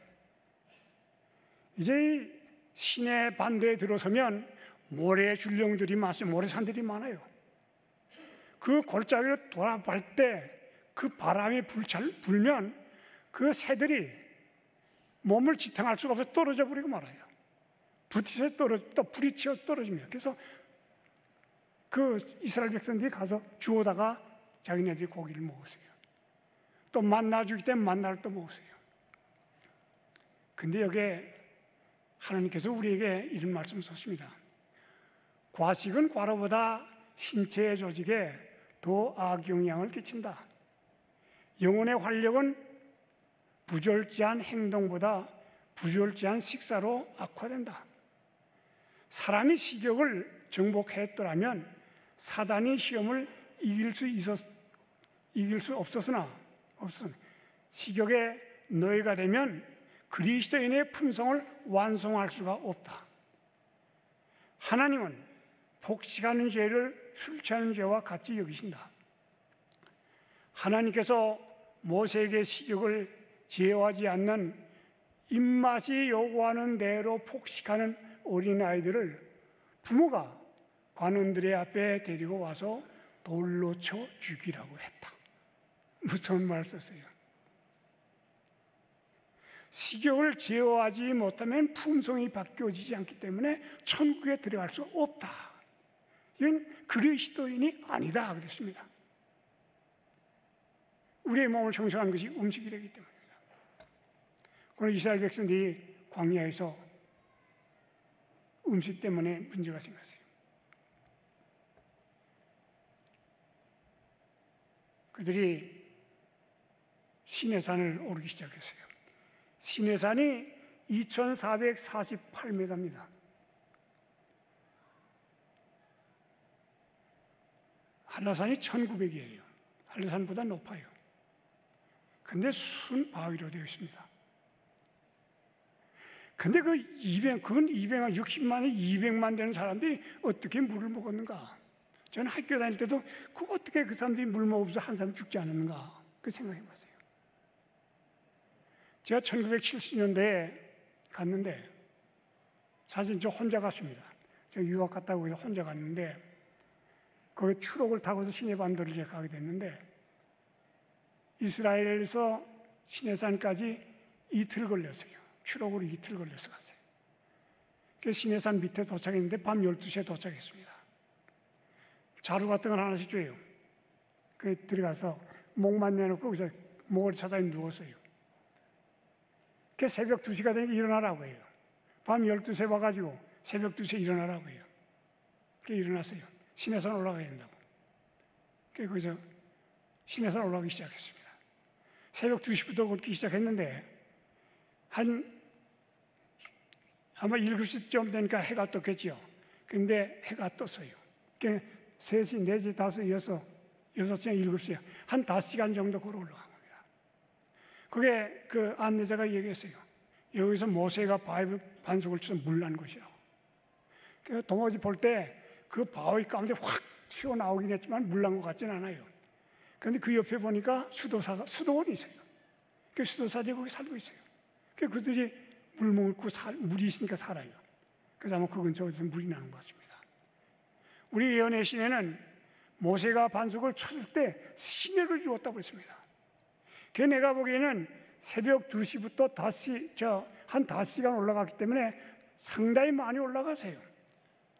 A: 이제 시내 반도에 들어서면 모래 줄령들이 많아요. 모래산들이 많아요. 그 골짜기로 돌아갈 때 그 바람이 불면 그 새들이 몸을 지탱할 수가 없어서 떨어져 버리고 말아요. 부딪혀 또 부딪혀 떨어집니다. 그래서 그 이스라엘 백성들이 가서 주워다가 자기네들이 고기를 먹었어요. 또 만나 주기 때문에 만나를 또 먹었어요. 근데 여기에 하나님께서 우리에게 이런 말씀을 하셨습니다. 과식은 과로보다 신체의 조직에 더 악영향을 끼친다. 영혼의 활력은 부절제한 행동보다 부절제한 식사로 악화된다. 사람이 식욕을 정복했더라면 사단이 시험을 이길 수 없었으나 식욕의 노예가 되면 그리스도인의 품성을 완성할 수가 없다. 하나님은 폭식하는 죄를 술 취하는 죄와 같이 여기신다. 하나님께서 모세에게 식욕을 제어하지 않는 입맛이 요구하는 대로 폭식하는 어린아이들을 부모가 관원들의 앞에 데리고 와서 돌로 쳐 죽이라고 했다. 무서운 말을 썼어요. 식욕을 제어하지 못하면 품성이 바뀌어지지 않기 때문에 천국에 들어갈 수 없다. 이건 그리스도인이 아니다 그랬습니다. 우리의 몸을 형성하는 것이 음식이 되기 때문입니다. 그러나 이스라엘 백성들이 광야에서 음식 때문에 문제가 생겼어요. 그들이 시내산을 오르기 시작했어요. 시내산이 2448m입니다. 한라산이 1900이에요. 한라산보다 높아요. 근데 순 바위로 되어 있습니다. 근데 그건 60만에 200만 되는 사람들이 어떻게 물을 먹었는가? 저는 학교 다닐 때도 어떻게 그 사람들이 물 먹으면서 한 사람 죽지 않았는가? 그 생각해 봤어요. 제가 1970년대에 갔는데 사실 저 혼자 갔습니다. 제가 유학 갔다고 해서 혼자 갔는데 거기 추록을 타고서 시내반도를 제가 가게 됐는데 이스라엘에서 시내산까지 이틀 걸렸어요. 추록으로 이틀 걸려서 갔어요. 그래서 시내산 밑에 도착했는데 밤 12시에 도착했습니다. 자루 같은 걸 하나씩 줘요. 그 들어가서 목만 내놓고 거기서 목을 찾아 누웠어요. 그 새벽 2시가 되니까 일어나라고 해요. 밤 12시에 와가지고 새벽 2시에 일어나라고 해요. 그 일어났어요. 시내산 올라가야 된다고. 그 거기서 시내산 올라가기 시작했습니다. 새벽 2시부터 걷기 시작했는데 아마 7시쯤 되니까 해가 떴겠죠. 근데 해가 떴어요. 그 3시, 4시, 5시, 6시, 7시 한 5시간 정도 걸어 올라간 겁니다. 그게 그 안내자가 얘기했어요. 여기서 모세가 바위 반석을 쳐서 물 난 곳이라고. 그 도무지 볼 때 그 바위 가운데 확 튀어나오긴 했지만 물 난 것 같지는 않아요. 그런데 그 옆에 보니까 수도원이 있어요. 그 수도사들이 거기 살고 있어요. 그들이 물 먹고 물이 있으니까 살아요. 그래서 아마 그 근처에서 물이 나는 것 같습니다. 우리 예언의 시내는 모세가 반석을 쳤을 때 시내를 이루었다고 했습니다. 그 내가 보기에는 새벽 2시부터 한 5시간 올라갔기 때문에 상당히 많이 올라가세요.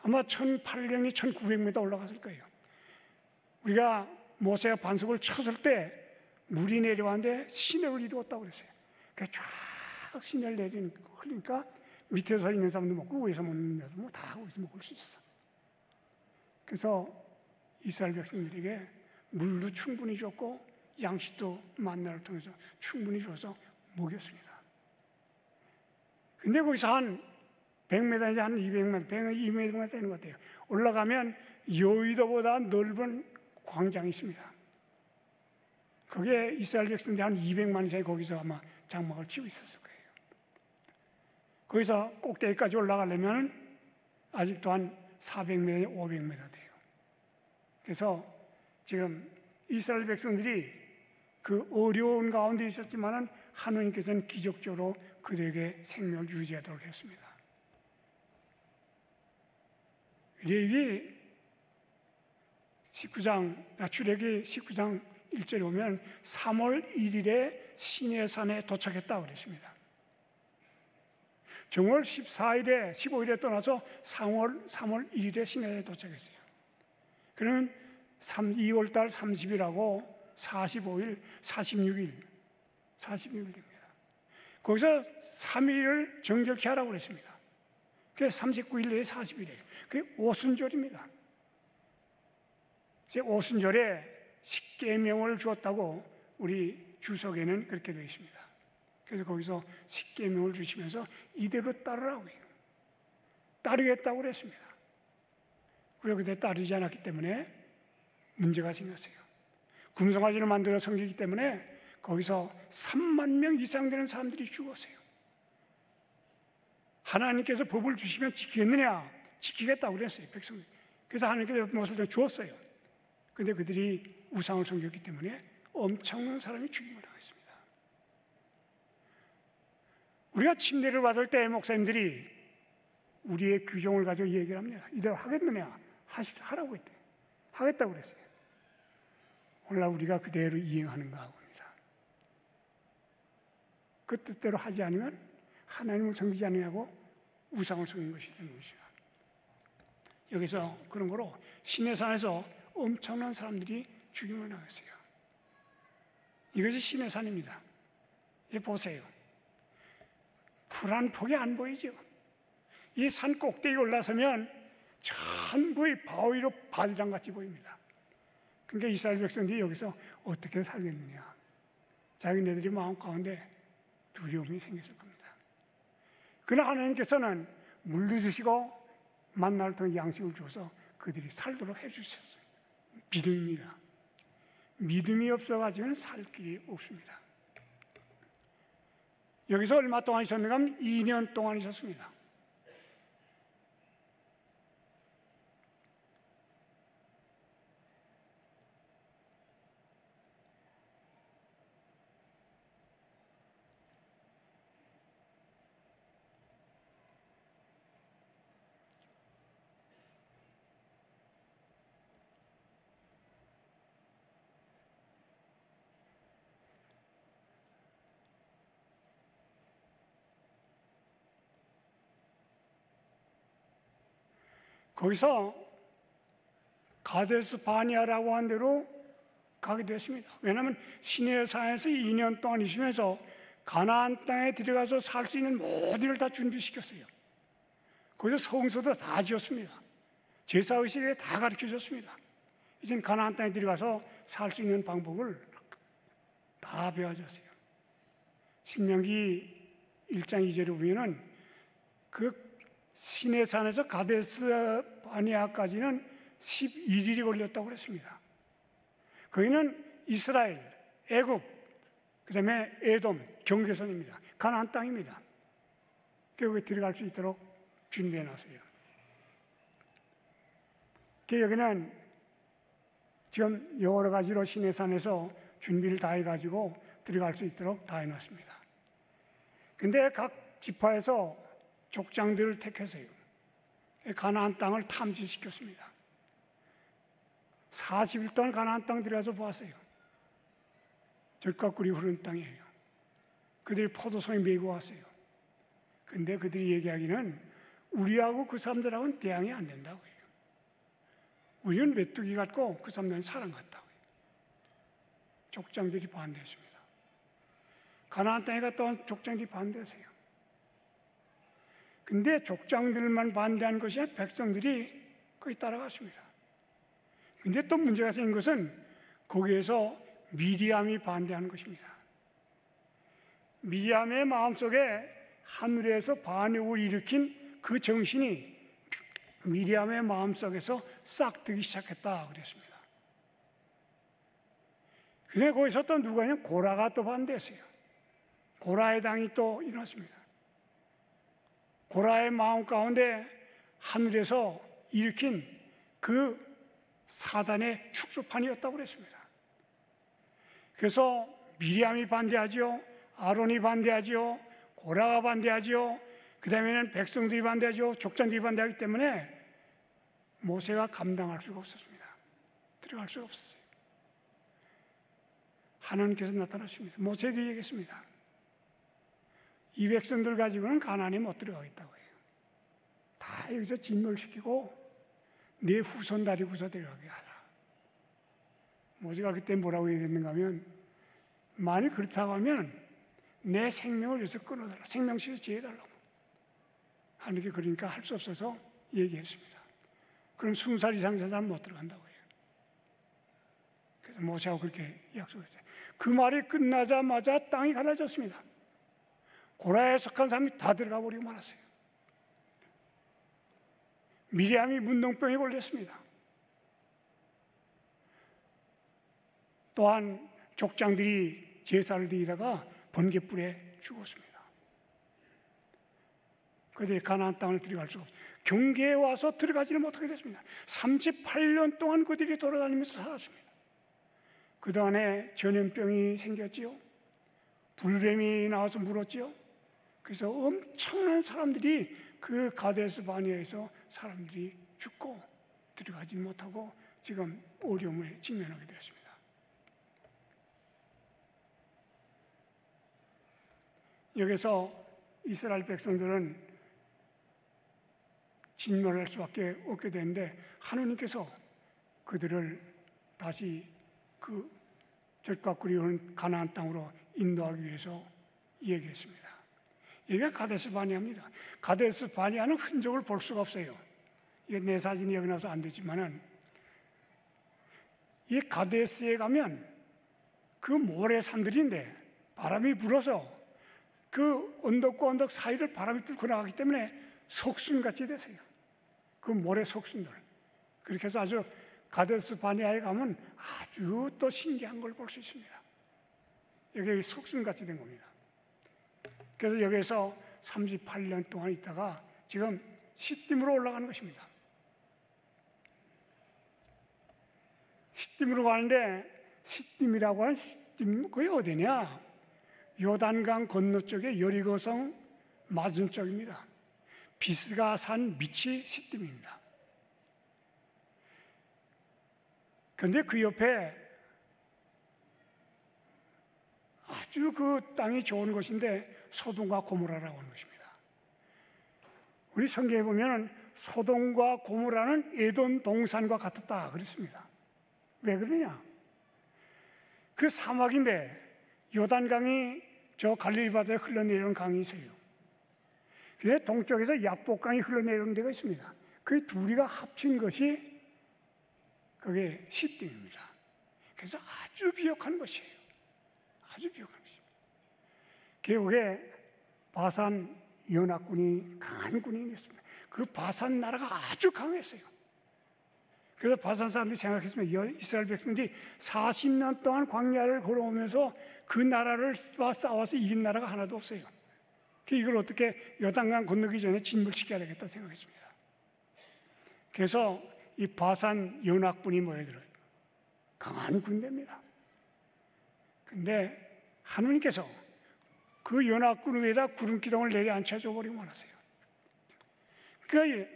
A: 아마 1800이 1900m 올라갔을 거예요. 우리가 모세가 반석을 쳤을 때 물이 내려왔는데 시내를 이루었다고 그랬어요. 쫙 시내를 흘리니까 밑에서 있는 사람도 먹고 위에서 먹는 사람도 다 거기서 먹을 수 있어. 그래서 이스라엘 백성들에게 물도 충분히 줬고 양식도 만나를 통해서 충분히 줘서 먹였습니다. 근데 거기서 한 100m인지 한 200m, 200m 되는 것 같아요. 올라가면 여의도보다 넓은 광장이 있습니다. 거기에 이스라엘 백성들이 한 200만 이상이 거기서 아마 장막을 치고 있었을 거예요. 거기서 꼭대기까지 올라가려면 아직도 한 400m, 500m 돼요. 그래서 지금 이스라엘 백성들이 그 어려운 가운데 있었지만은 하나님께서는 기적적으로 그들에게 생명을 유지하도록 했습니다. 출애굽기 19장 1절에 보면 3월 1일에 시내산에 도착했다고 그랬습니다. 정월 14일에 15일에 떠나서 3월 1일에 시내에 도착했어요. 그러면 2월달 30일하고 45일, 46일 됩니다. 거기서 3일을 정결케 하라고 그랬습니다. 그게 39일 내에 40일이에요. 그게 오순절입니다. 오순절에 십계명을 주었다고 우리 주석에는 그렇게 되어 있습니다. 그래서 거기서 십계명을 주시면서 이대로 따르라고 해요. 따르겠다고 그랬습니다. 그리고 그때 따르지 않았기 때문에 문제가 생겼어요. 금송아지를 만들어 섬기기 때문에 거기서 3만 명 이상 되는 사람들이 죽었어요. 하나님께서 법을 주시면 지키겠느냐? 지키겠다고 그랬어요, 백성들. 그래서 하나님께서 모세를 주었어요. 그런데 그들이 우상을 섬겼기 때문에 엄청난 사람이 죽임을 당했습니다. 우리가 침례를 받을 때 목사님들이 우리의 규정을 가지고 얘기를 합니다. 이대로 하겠느냐? 하라고 했대. 하겠다고 그랬어요. 오늘날 우리가 그대로 이행하는가 봅니다. 그 뜻대로 하지 않으면 하나님을 섬기지 않느냐고 우상을 섬긴 것이 되는 것이다. 여기서 그런 거로 시내산에서 엄청난 사람들이 죽임을 당했어요. 이것이 시내산입니다. 이 보세요. 푸른 폭이 안 보이죠? 이 산 꼭대기에 올라서면 전부의 바위로 바위랑 같이 보입니다. 그러니까 이스라엘 백성들이 여기서 어떻게 살겠느냐. 자기네들이 마음 가운데 두려움이 생겼을 겁니다. 그러나 하나님께서는 물도 주시고 만나를 통해 양식을 줘서 그들이 살도록 해주셨어요. 믿음입니다. 믿음이 없어가지고는 살 길이 없습니다. 여기서 얼마 동안 있었는가 하면 2년 동안 있었습니다. 거기서 가데스 바니아라고 한 데로 가게 됐습니다. 왜냐하면 시내산에서 2년 동안 있으면서 가나안 땅에 들어가서 살 수 있는 모든 걸 다 준비시켰어요. 거기서 성소도 다 지었습니다. 제사의식에 다 가르쳐줬습니다. 이젠 가나안 땅에 들어가서 살 수 있는 방법을 다 배워줬어요. 신명기 1장 2절에 보면은 그 시내산에서 가데스 바니아까지는 11일이 걸렸다고 그랬습니다. 거기는 이스라엘, 애굽, 그 다음에 에돔, 경계선입니다. 가나안 땅입니다. 거기 들어갈 수 있도록 준비해놨어요. 여기는 지금 여러 가지로 시내산에서 준비를 다 해가지고 들어갈 수 있도록 다 해놨습니다. 근데 각 지파에서 족장들을 택해서요. 가나안 땅을 탐지시켰습니다. 40일 동안 가나안 땅 들어가서 보았어요. 젖과 꿀이 흐르는 땅이에요. 그들이 포도송이 메고 왔어요. 근데 그들이 얘기하기는 우리하고 그 사람들하고는 대항이 안 된다고 해요. 우리는 메뚜기 같고 그 사람들은 사람 같다고 해요. 족장들이 반대했습니다. 가나안 땅에 갔다 온 족장들이 반대하세요. 근데 족장들만 반대한 것이 아니라 백성들이 거기 따라갔습니다. 근데 또 문제가 생긴 것은 거기에서 미리암이 반대하는 것입니다. 미리암의 마음속에 하늘에서 반역을 일으킨 그 정신이 미리암의 마음속에서 싹트기 시작했다 그랬습니다. 근데 거기서 또 누가 있냐? 고라가 또 반대했어요. 고라의 당이 또 일어났습니다. 고라의 마음 가운데 하늘에서 일으킨 그 사단의 축소판이었다고 그랬습니다. 그래서 미리암이 반대하지요. 아론이 반대하지요. 고라가 반대하지요. 그 다음에는 백성들이 반대하죠. 족장들이 반대하기 때문에 모세가 감당할 수가 없었습니다. 들어갈 수가 없었어요. 하나님께서 나타나십니다. 모세에게 얘기했습니다. 이 백성들 가지고는 가나안에 못 들어가겠다고 해요. 다 여기서 진멸시키고 내 후손 다리고서 데려가게 하라. 모세가 그때 뭐라고 얘기했는가 하면, 만약 그렇다고 하면 내 생명을 여기서 끊어달라. 생명실을 지어달라고. 하나님께 그러니까 할 수 없어서 얘기했습니다. 그럼 20살 이상 된 사람 못 들어간다고 해요. 그래서 모세하고 그렇게 약속했어요. 그 말이 끝나자마자 땅이 갈라졌습니다. 고라에 속한 사람이 다 들어가 버리고 말았어요. 미리암이 문둥병에 걸렸습니다. 또한 족장들이 제사를 드리다가 번갯불에 죽었습니다. 그들이 가나안 땅을 들어갈 수가 없어요. 경계에 와서 들어가지를 못하게 됐습니다. 38년 동안 그들이 돌아다니면서 살았습니다. 그동안에 전염병이 생겼지요. 불뱀이 나와서 물었지요. 그래서 엄청난 사람들이 그 가데스 바네아에서 사람들이 죽고 들어가지 못하고 지금 어려움에 직면하게 되었습니다. 여기서 이스라엘 백성들은 진멸할 수밖에 없게 되는데 하나님께서 그들을 다시 그 젖과 꿀이 흐르는 가나안 땅으로 인도하기 위해서 얘기했습니다. 이게 가데스 바네아입니다. 가데스 바네아는 흔적을 볼 수가 없어요. 이게 내 사진이 여기 나와서 안 되지만은 이 가데스에 가면 그 모래산들인데 바람이 불어서 그 언덕과 언덕 사이를 바람이 뚫고 나가기 때문에 속순같이 되세요. 그 모래 속순들. 그렇게 해서 아주 가데스 바네아에 가면 아주 또 신기한 걸 볼 수 있습니다. 여기 속순같이 된 겁니다. 그래서 여기에서 38년 동안 있다가 지금 시딤으로 올라가는 것입니다. 시딤으로 가는데 시딤이라고 하는 시딤 그게 어디냐? 요단강 건너쪽에 여리고성 맞은쪽입니다. 비스가 산 밑이 시딤입니다. 그런데 그 옆에 아주 그 땅이 좋은 곳인데 소돔과 고모라라고 하는 것입니다. 우리 성경에 보면 소돔과 고모라는 에돔 동산과 같았다 그랬습니다. 왜 그러냐? 그 사막인데 요단강이 저 갈릴리 바다에 흘러내리는 강이 있어요. 그래서 동쪽에서 약복강이 흘러내리는 데가 있습니다. 그 둘이가 합친 것이 그게 시딤입니다. 그래서 아주 비옥한 것이에요. 아주 비옥한 것입니다. 계곡에 바산 연합군이 강한 군인이 있습니다. 그 바산 나라가 아주 강했어요. 그래서 바산 사람들이 생각했습니다. 이스라엘 백성들이 40년 동안 광야를 걸어오면서 그 나라를 싸워서 이긴 나라가 하나도 없어요. 이걸 어떻게 요단강 건너기 전에 진멸시켜야 되겠다 생각했습니다. 그래서 이 바산 연합군이 모여들어요. 강한 군대입니다. 그런데 하느님께서 그 연합군 위에다 구름기둥을 내려앉혀줘 버리고 말았어요.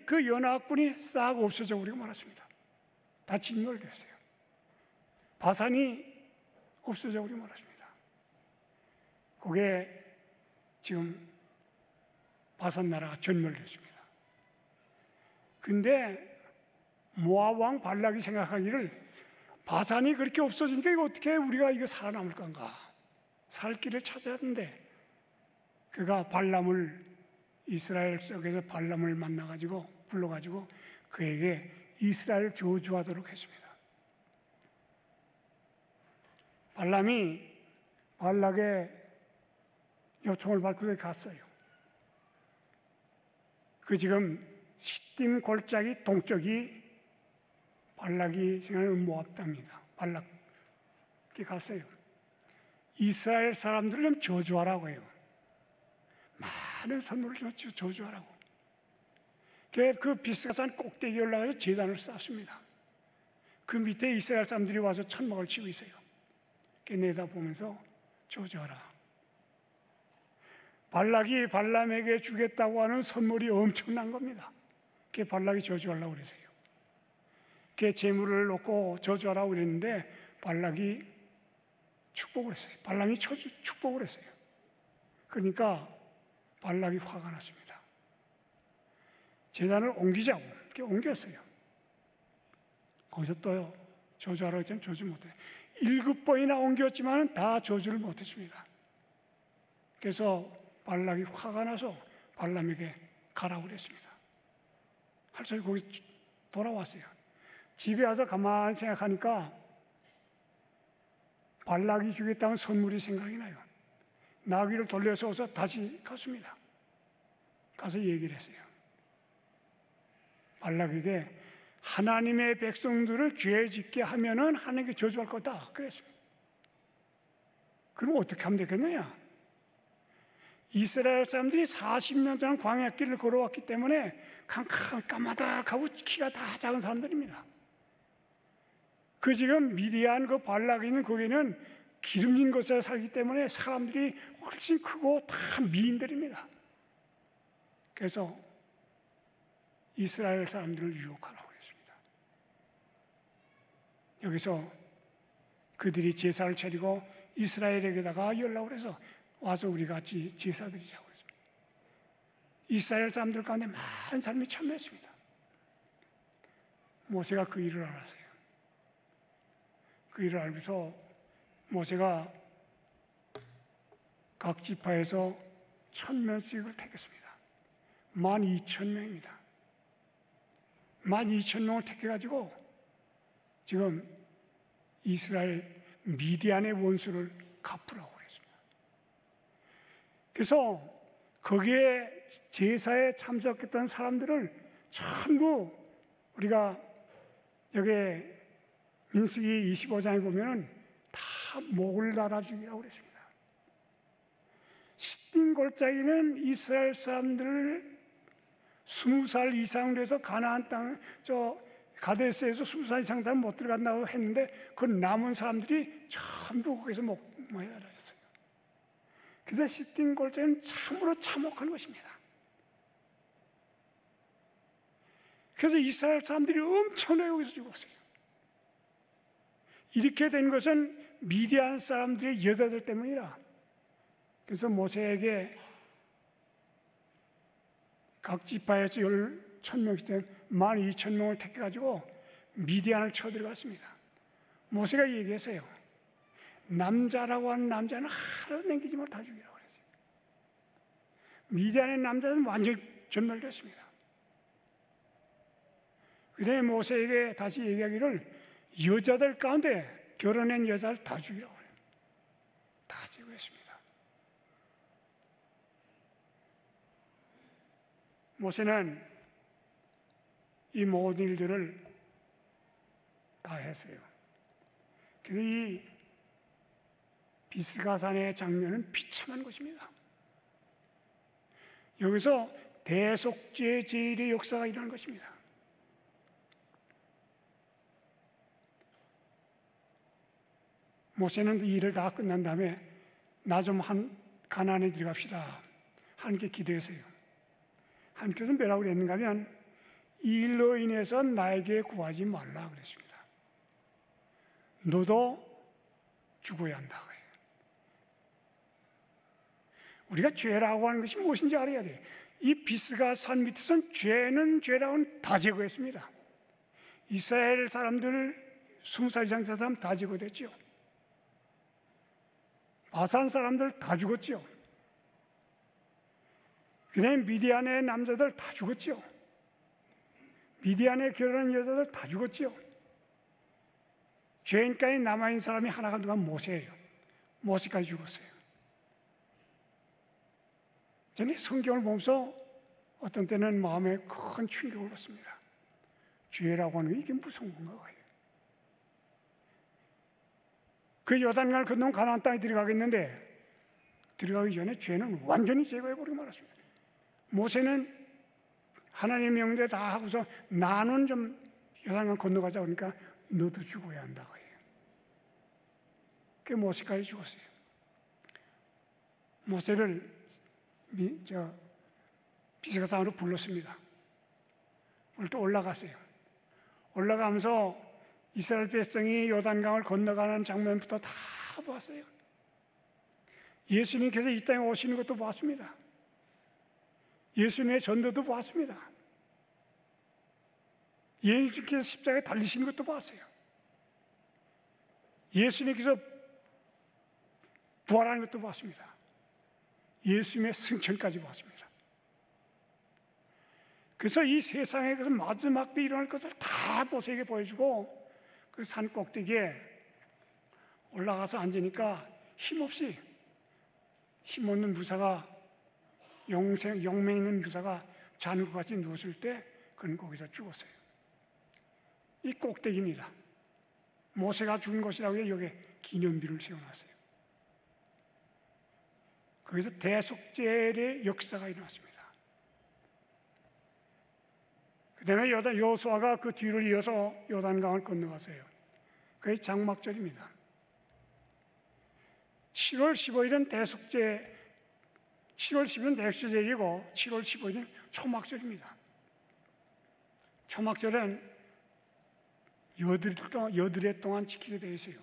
A: 그 연합군이 싹 없어져 버리고 말았습니다. 다 진멸됐어요. 바산이 없어져 버리고 말았습니다. 그게 지금 바산 나라가 전멸됐습니다. 근데 모압 왕 발락이 생각하기를 바산이 그렇게 없어지니까 이거 어떻게 우리가 이거 살아남을 건가? 살 길을 찾아야 하는데 그가 발람을 이스라엘 속에서 발람을 만나가지고 불러가지고 그에게 이스라엘 저주하도록 했습니다. 발람이 발락의 요청을 받고 갔어요. 그 지금 시딤 골짜기 동쪽이 발락이 생각하는 모압 땅입니다. 발락에 갔어요. 이스라엘 사람들을 좀 저주하라고 해요. 많은 선물을 좀 저주하라고. 그 비스가산 꼭대기에 올라가서 제단을 쌓습니다. 그 밑에 이스라엘 사람들이 와서 천막을 치고 있어요. 내다보면서 저주하라. 발락이 발람에게 주겠다고 하는 선물이 엄청난 겁니다. 그게 발락이 저주하려고 그랬어요. 그 재물을 놓고 저주하라고 그랬는데 발락이 축복을 했어요. 발람이 축복을 했어요. 그러니까 발락이 화가 났습니다. 제단을 옮기자고 이렇게 옮겼어요. 거기서 또 저주하라고 했더니 저주 못해요. 7번이나 옮겼지만 다 저주를 못했습니다. 그래서 발락이 화가 나서 발람에게 가라고 그랬습니다. 할머니 거기 돌아왔어요. 집에 와서 가만히 생각하니까 발락이 주겠다는 선물이 생각이 나요. 나귀를 돌려서 와서 다시 갔습니다. 가서 얘기를 했어요. 발락에게 하나님의 백성들을 죄 짓게 하면은 하나님께 저주할 거다 그랬습니다. 그럼 어떻게 하면 되겠느냐? 이스라엘 사람들이 40년 동안 광야길을 걸어왔기 때문에 까마득하고 키가 다 작은 사람들입니다. 그 지금 미디안 그 발락에 있는 거기는 기름진 곳에 살기 때문에 사람들이 훨씬 크고 다 미인들입니다. 그래서 이스라엘 사람들을 유혹하라고 했습니다. 여기서 그들이 제사를 차리고 이스라엘에게다가 연락을 해서 와서 우리 같이 제사 드리자고 했습니다. 이스라엘 사람들 가운데 많은 사람이 참여했습니다. 모세가 그 일을 알았어요. 그 일을 알고서 모세가 각 지파에서 1000명씩을 택했습니다. 12,000명입니다. 12,000명을 택해가지고 지금 이스라엘 미디안의 원수를 갚으라고 그랬습니다. 그래서 거기에 제사에 참석했던 사람들을 전부 우리가 여기 민수기 25장에 보면은 다 목을 달아 죽이라고 그랬습니다. 시딤 골짜기는 이스라엘 사람들을 20살 이상 돼서 가나안 땅, 가데스에서 20살 이상 되면 못 들어간다고 했는데 그 남은 사람들이 전부 거기서 목에 달아졌어요. 그래서 시딤 골짜기는 참으로 참혹한 것입니다. 그래서 이스라엘 사람들이 엄청나게 여기서 죽었어요. 이렇게 된 것은 미디안 사람들의 여자들 때문이라. 그래서 모세에게 각 지파에서 10,000명씩 된 12,000명을 택해가지고 미디안을 쳐들어갔습니다. 모세가 얘기했어요. 남자라고 하는 남자는 하루 남기지 못해 죽이라고 그랬어요. 미디안의 남자는 완전히 전멸됐습니다. 그다음에 모세에게 다시 얘기하기를 여자들 가운데 결혼한 여자를 다 죽이라고 그래요. 다 제거했습니다. 모세는 이 모든 일들을 다 했어요. 그래서 이 비스가산의 장면은 비참한 것입니다. 여기서 대속죄 제일의 역사가 일어난 것입니다. 모세는 이 일을 다 끝난 다음에 나 좀 가나안에 들어갑시다. 하나님께 기도했어요. 하나님께서 뭐라고 그랬는가 하면 이 일로 인해서 나에게 구하지 말라 그랬습니다. 너도 죽어야 한다. 우리가 죄라고 하는 것이 무엇인지 알아야 돼요. 이 비스가 산 밑에서는 죄는 죄라고는 다 제거했습니다. 이스라엘 사람들 20살 이상 사람 다 제거됐죠. 바산 사람들 다 죽었죠. 그다음에 미디안의 남자들 다 죽었죠. 미디안에 결혼한 여자들 다 죽었죠. 죄인까지 남아있는 사람이 하나가 누가 모세예요. 모세까지 죽었어요. 저는 성경을 보면서 어떤 때는 마음에 큰 충격을 받습니다. 죄라고 하는 게 이게 무서운 건가 봐요. 그 요단강을 건너면 가나안 땅에 들어가겠는데 들어가기 전에 죄는 완전히 제거해버리고 말았습니다. 모세는 하나님의 명대 다 하고서 나는 좀 요단강 건너가자 그러니까 너도 죽어야 한다고 해요. 그 모세까지 죽었어요. 모세를 비스가산으로 불렀습니다. 또 올라갔어요. 올라가면서 이스라엘 백성이 요단강을 건너가는 장면부터 다 보았어요. 예수님께서 이 땅에 오시는 것도 보았습니다. 예수님의 전도도 보았습니다. 예수님께서 십자가에 달리시는 것도 보았어요. 예수님께서 부활하는 것도 보았습니다. 예수님의 승천까지 보았습니다. 그래서 이 세상에 그 마지막 때 일어날 것을 다 모세에게 보여주고 그 산 꼭대기에 올라가서 앉으니까 힘없이 힘없는 무사가 영맹 있는 무사가 자는 것 같이 누웠을 때 그는 거기서 죽었어요. 이 꼭대기입니다. 모세가 죽은 것이라고 여기에 기념비를 세워놨어요. 거기서 대속죄의 역사가 일어났습니다. 그 다음에 여호수아가 그 뒤를 이어서 요단강을 건너갔어요. 그게 장막절입니다. 7월 15일은 대속죄, 7월 10일은 대속죄이고 7월 15일은 초막절입니다. 초막절은 여드레 동안 지키게 되어 있어요.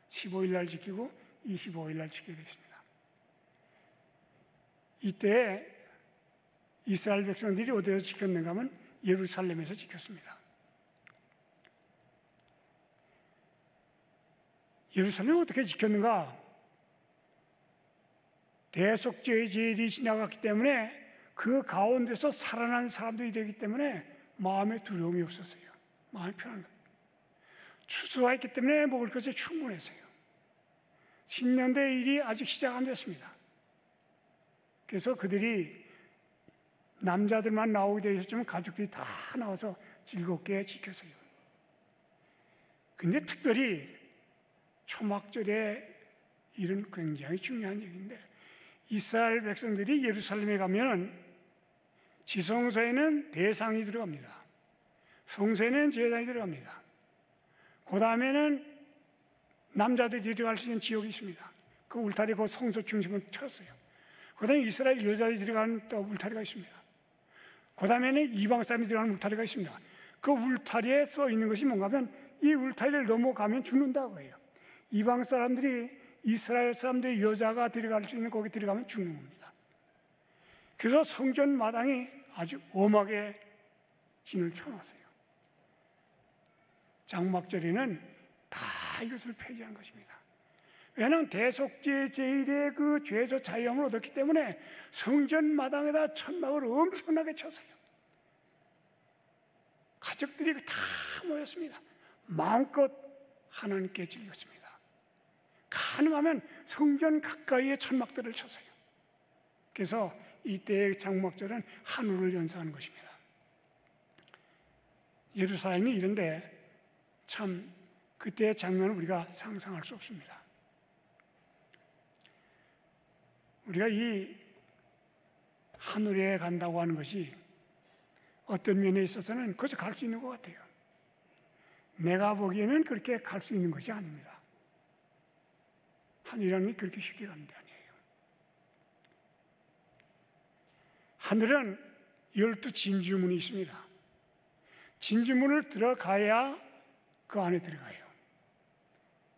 A: 15일 날 지키고 25일 날 지키게 되어 있습니다. 이때 이스라엘 백성들이 어디서 지켰는가 하면 예루살렘에서 지켰습니다. 예루살렘을 어떻게 지켰는가? 대속죄의 제일이 지나갔기 때문에 그 가운데서 살아난 사람들이 되기 때문에 마음에 두려움이 없었어요. 마음이 편한 거예요. 추수했기 때문에 먹을 것이 충분했어요. 신년대 일이 아직 시작 안 됐습니다. 그래서 그들이 남자들만 나오게 되어 있었지만 가족들이 다 나와서 즐겁게 지켰어요. 근데 특별히 초막절에 일은 굉장히 중요한 얘기인데 이스라엘 백성들이 예루살렘에 가면 지성소에는 대상이 들어갑니다. 성소에는 제사장이 들어갑니다. 그 다음에는 남자들이 들어갈 수 있는 지역이 있습니다. 그 울타리 그 성소 중심을 쳤어요. 그 다음에 이스라엘 여자들이 들어가는 또 울타리가 있습니다. 그 다음에는 이방 사람이 들어가는 울타리가 있습니다. 그 울타리에 써 있는 것이 뭔가 하면 이 울타리를 넘어가면 죽는다고 해요. 이방 사람들이 이스라엘 사람들의 여자가 들어갈 수 있는 거기 들어가면 죽는 겁니다. 그래서 성전 마당이 아주 엄하게 진을 쳐놨어요. 장막절에는 다 이것을 폐지한 것입니다. 왜냐하면 대속죄 제일의 그 죄에서 자유함을 얻었기 때문에 성전 마당에다 천막을 엄청나게 쳤어요. 가족들이 다 모였습니다. 마음껏 하나님께 즐겼습니다. 가능하면 성전 가까이에 천막들을 쳤어요. 그래서 이때의 장막절은 한우를 연상하는 것입니다. 예루살렘이 이런데 참 그때의 장면을 우리가 상상할 수 없습니다. 우리가 이 하늘에 간다고 하는 것이 어떤 면에 있어서는 그저 갈 수 있는 것 같아요. 내가 보기에는 그렇게 갈 수 있는 것이 아닙니다. 하늘이라는 게 그렇게 쉽게 가는 게 아니에요. 하늘은 12진주문이 있습니다. 진주문을 들어가야 그 안에 들어가요.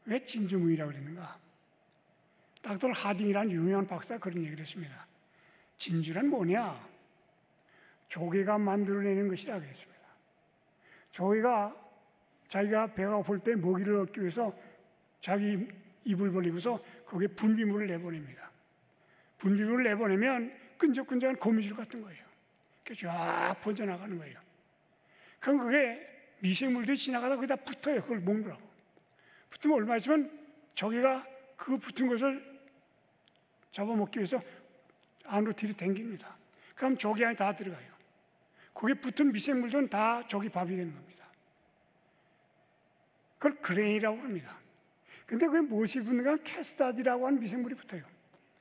A: 왜 진주무늬라고 그랬는가? 닥터 하딩이라는 유명한 박사가 그런 얘기를 했습니다. 진주란 뭐냐? 조개가 만들어내는 것이라고 했습니다. 조개가 자기가 배가 고플 때 먹이를 얻기 위해서 자기 입을 벌리고서 거기에 분비물을 내보냅니다. 분비물을 내보내면 끈적끈적한 거미줄 같은 거예요. 그게 쫙 퍼져나가는 거예요. 그럼 그게 미생물들이 지나가다 거기다 붙어요. 그걸 먹느라고. 붙으면 얼마 있으면 조개가 그 붙은 것을 잡아먹기 위해서 안으로 들이당깁니다. 그럼 조개 안에 다 들어가요. 거기에 붙은 미생물들은 다 조개 밥이 되는 겁니다. 그걸 그레인이라고 합니다. 근데 그게 무엇이 붙는가? 캐스타디라고 하는 미생물이 붙어요.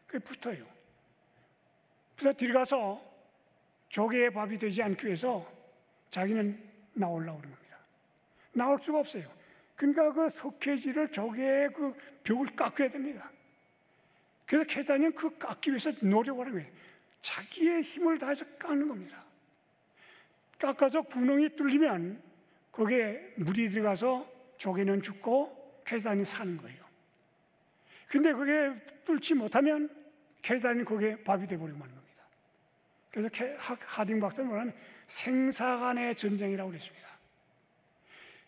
A: 그게 붙어요. 붙어 들어가서 조개의 밥이 되지 않기 위해서 자기는 나오려고 그러는 겁니다. 나올 수가 없어요. 그러니까 그 석회질을 조개의 그 벽을 깎아야 됩니다. 그래서 캐스타디는 그 깎기 위해서 노력을 하는 거예요. 자기의 힘을 다해서 깎는 겁니다. 깎아서 구멍이 뚫리면 거기에 물이 들어가서 조개는 죽고 캐스타디는 사는 거예요. 근데 그게 뚫지 못하면 캐스타디는 거기에 밥이 되어버리고 마는 겁니다. 그래서 하딩 박사는 뭐냐면 생사간의 전쟁이라고 그랬습니다.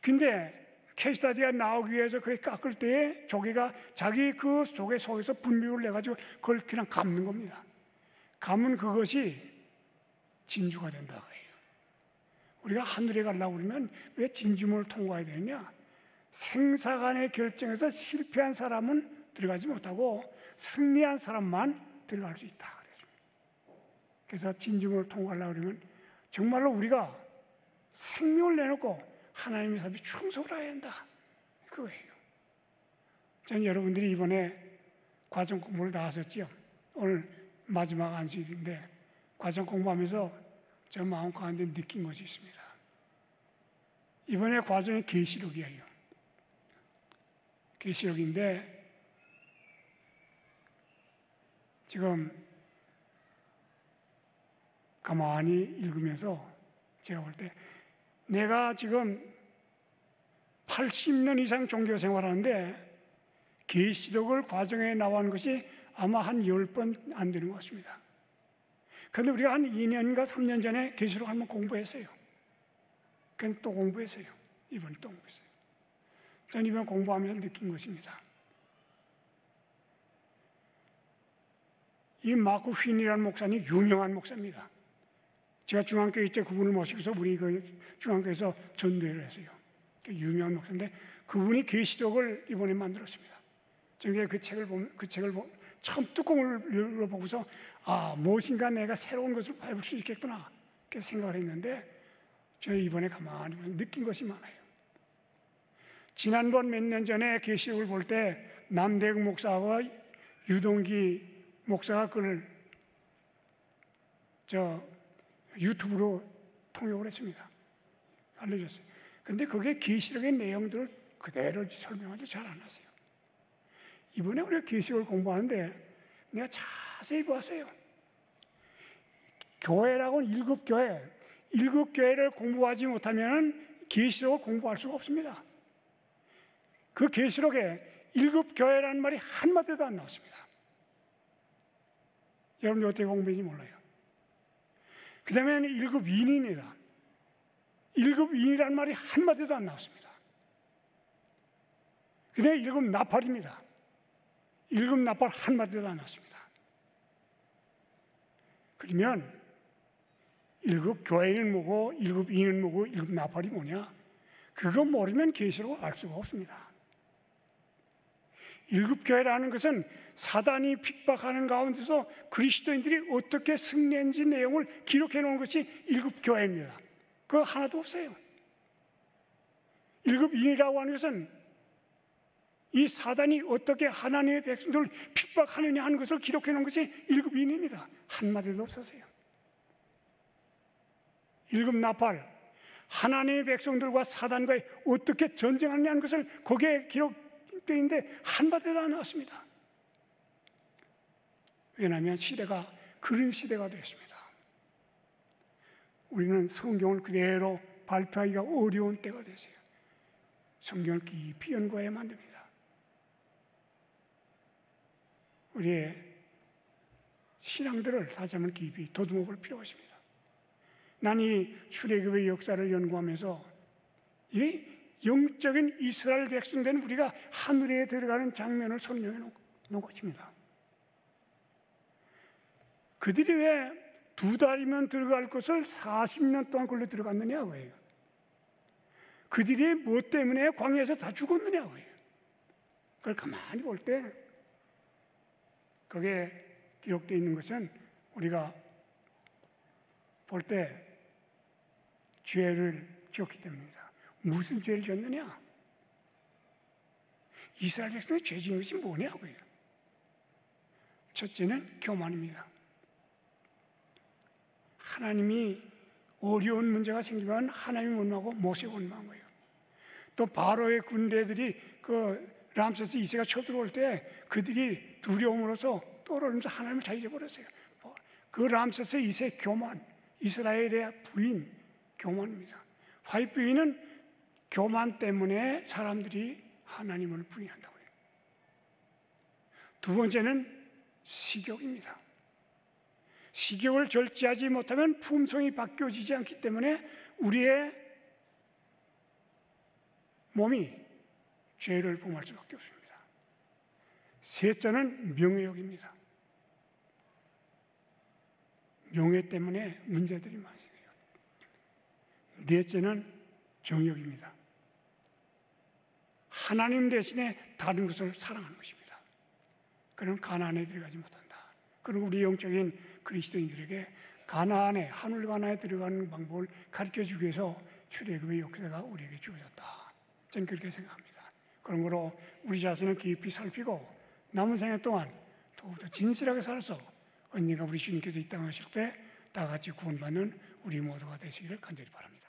A: 근데 캐스타디가 나오기 위해서 그걸 깎을 때에 조개가 자기 그 조개 속에서 분비를 내가지고 그걸 그냥 감는 겁니다. 감은 그것이 진주가 된다. 우리가 하늘에 가려고 그러면 왜 진주문을 통과해야 되느냐? 생사간의 결정에서 실패한 사람은 들어가지 못하고 승리한 사람만 들어갈 수 있다 그랬습니다. 그래서 진주문을 통과하려고 그러면 정말로 우리가 생명을 내놓고 하나님의 삶에 충성을 해야 한다. 그거예요. 저는 여러분들이 이번에 과정 공부를 다 하셨죠? 오늘 마지막 안식일인데 과정 공부하면서 저 마음 가운데 느낀 것이 있습니다. 이번에 과정이 계시록이에요. 계시록인데 지금 가만히 읽으면서 제가 볼 때 내가 지금 80년 이상 종교 생활하는데 계시록을 과정에 나온 것이 아마 한 10번 안 되는 것 같습니다. 그런데 우리가 한 2년인가 3년 전에 계시록 한번 공부했어요. 그래서 또 공부했어요. 이번에 또 공부했어요. 저는 이번 공부하면서 느낀 것입니다. 이 마크 휜이라는 목사님 유명한 목사입니다. 제가 중앙교회 있을 때 그분을 모시고서 우리 그 중앙교회에서 전도회를 했어요. 유명한 목사인데 그분이 계시록을 이번에 만들었습니다. 저는 그 책을 처음 뚜껑을 열어보고서 무엇인가 내가 새로운 것을 밟을 수 있겠구나 이렇게 생각을 했는데 제가 이번에 가만히 느낀 것이 많아요. 지난번 몇 년 전에 계시록을 볼 때 남대국 목사와 유동기 목사가 그걸 유튜브로 통역을 했습니다. 알려줬어요. 근데 그게 계시록의 내용들을 그대로 설명하지 잘 안 하세요. 이번에 우리가 계시록을 공부하는데 내가 자세히 보았어요. 교회라고는 7교회, 7교회를 공부하지 못하면 계시록을 공부할 수가 없습니다. 그 계시록에 7교회라는 말이 한마디도 안 나왔습니다. 여러분들 어떻게 공부했는지 몰라요. 그 다음에 7인입니다. 7인이라는 말이 한마디도 안 나왔습니다. 그 다음에 7나팔입니다. 7나팔 한마디도 안 나왔습니다. 그러면 7교회는 뭐고 7인은 뭐고 7나팔이 뭐냐? 그거 모르면 계시록을 알 수가 없습니다. 7교회라는 것은 사단이 핍박하는 가운데서 그리스도인들이 어떻게 승리했는지 내용을 기록해 놓은 것이 7교회입니다. 그거 하나도 없어요. 7인이라고 하는 것은 이 사단이 어떻게 하나님의 백성들을 핍박하느냐 하는 것을 기록해 놓은 것이 7인입니다. 한마디도 없었어요. 7나팔, 하나님의 백성들과 사단과 어떻게 전쟁하느냐 하는 것을 거기에 기록되어 있는데 한마디도 안 나왔습니다. 왜냐하면 시대가 그런 시대가 되었습니다. 우리는 성경을 그대로 발표하기가 어려운 때가 되세요. 성경을 깊이 연구해야만 됩니다. 우리의 신앙들을 다시 한번 깊이 더듬어 볼 필요가 있습니다. 난 이 출애굽의 역사를 연구하면서 이 영적인 이스라엘 백성된 우리가 하늘에 들어가는 장면을 설명해 놓은 것입니다. 그들이 왜 2달이면 들어갈 것을 40년 동안 걸려 들어갔느냐고 해요. 그들이 무엇 때문에 광야에서 다 죽었느냐고 해요. 그걸 가만히 볼 때 거기에 기록되어 있는 것은 우리가 볼 때 죄를 지었기 때문입니다. 무슨 죄를 지었느냐? 이스라엘 백성의 죄 지은 것이 뭐냐고요. 첫째는 교만입니다. 하나님이 어려운 문제가 생기면 하나님이 원망하고 모세가 원망한 거예요. 또 바로의 군대들이 그 람세스 2세가 쳐들어올 때 그들이 두려움으로써 떨어지면서 하나님을 다 잊어버렸어요. 그 람세스 2세 교만, 이스라엘의 부인 교만입니다. 화입 부인은 교만 때문에 사람들이 하나님을 부인한다고 해요. 두 번째는 식욕입니다. 식욕을 절제하지 못하면 품성이 바뀌어지지 않기 때문에 우리의 몸이 죄를 범할 수밖에 없습니다. 셋째는 명예욕입니다. 명예 때문에 문제들이 많습니다. 넷째는 정욕입니다. 하나님 대신에 다른 것을 사랑하는 것입니다. 그럼 가나안에 들어가지 못한다. 그리고 우리 영적인 그리스도인들에게 가나안에, 하늘 가나안에 들어가는 방법을 가르쳐주기 위해서 출애굽의 역사가 우리에게 주어졌다. 저는 그렇게 생각합니다. 그러므로 우리 자신을 깊이 살피고 남은 생애 동안 더욱더 진실하게 살아서 언젠가 우리 주님께서 이 땅에 오실 때 다 같이 구원받는 우리 모두가 되시기를 간절히 바랍니다.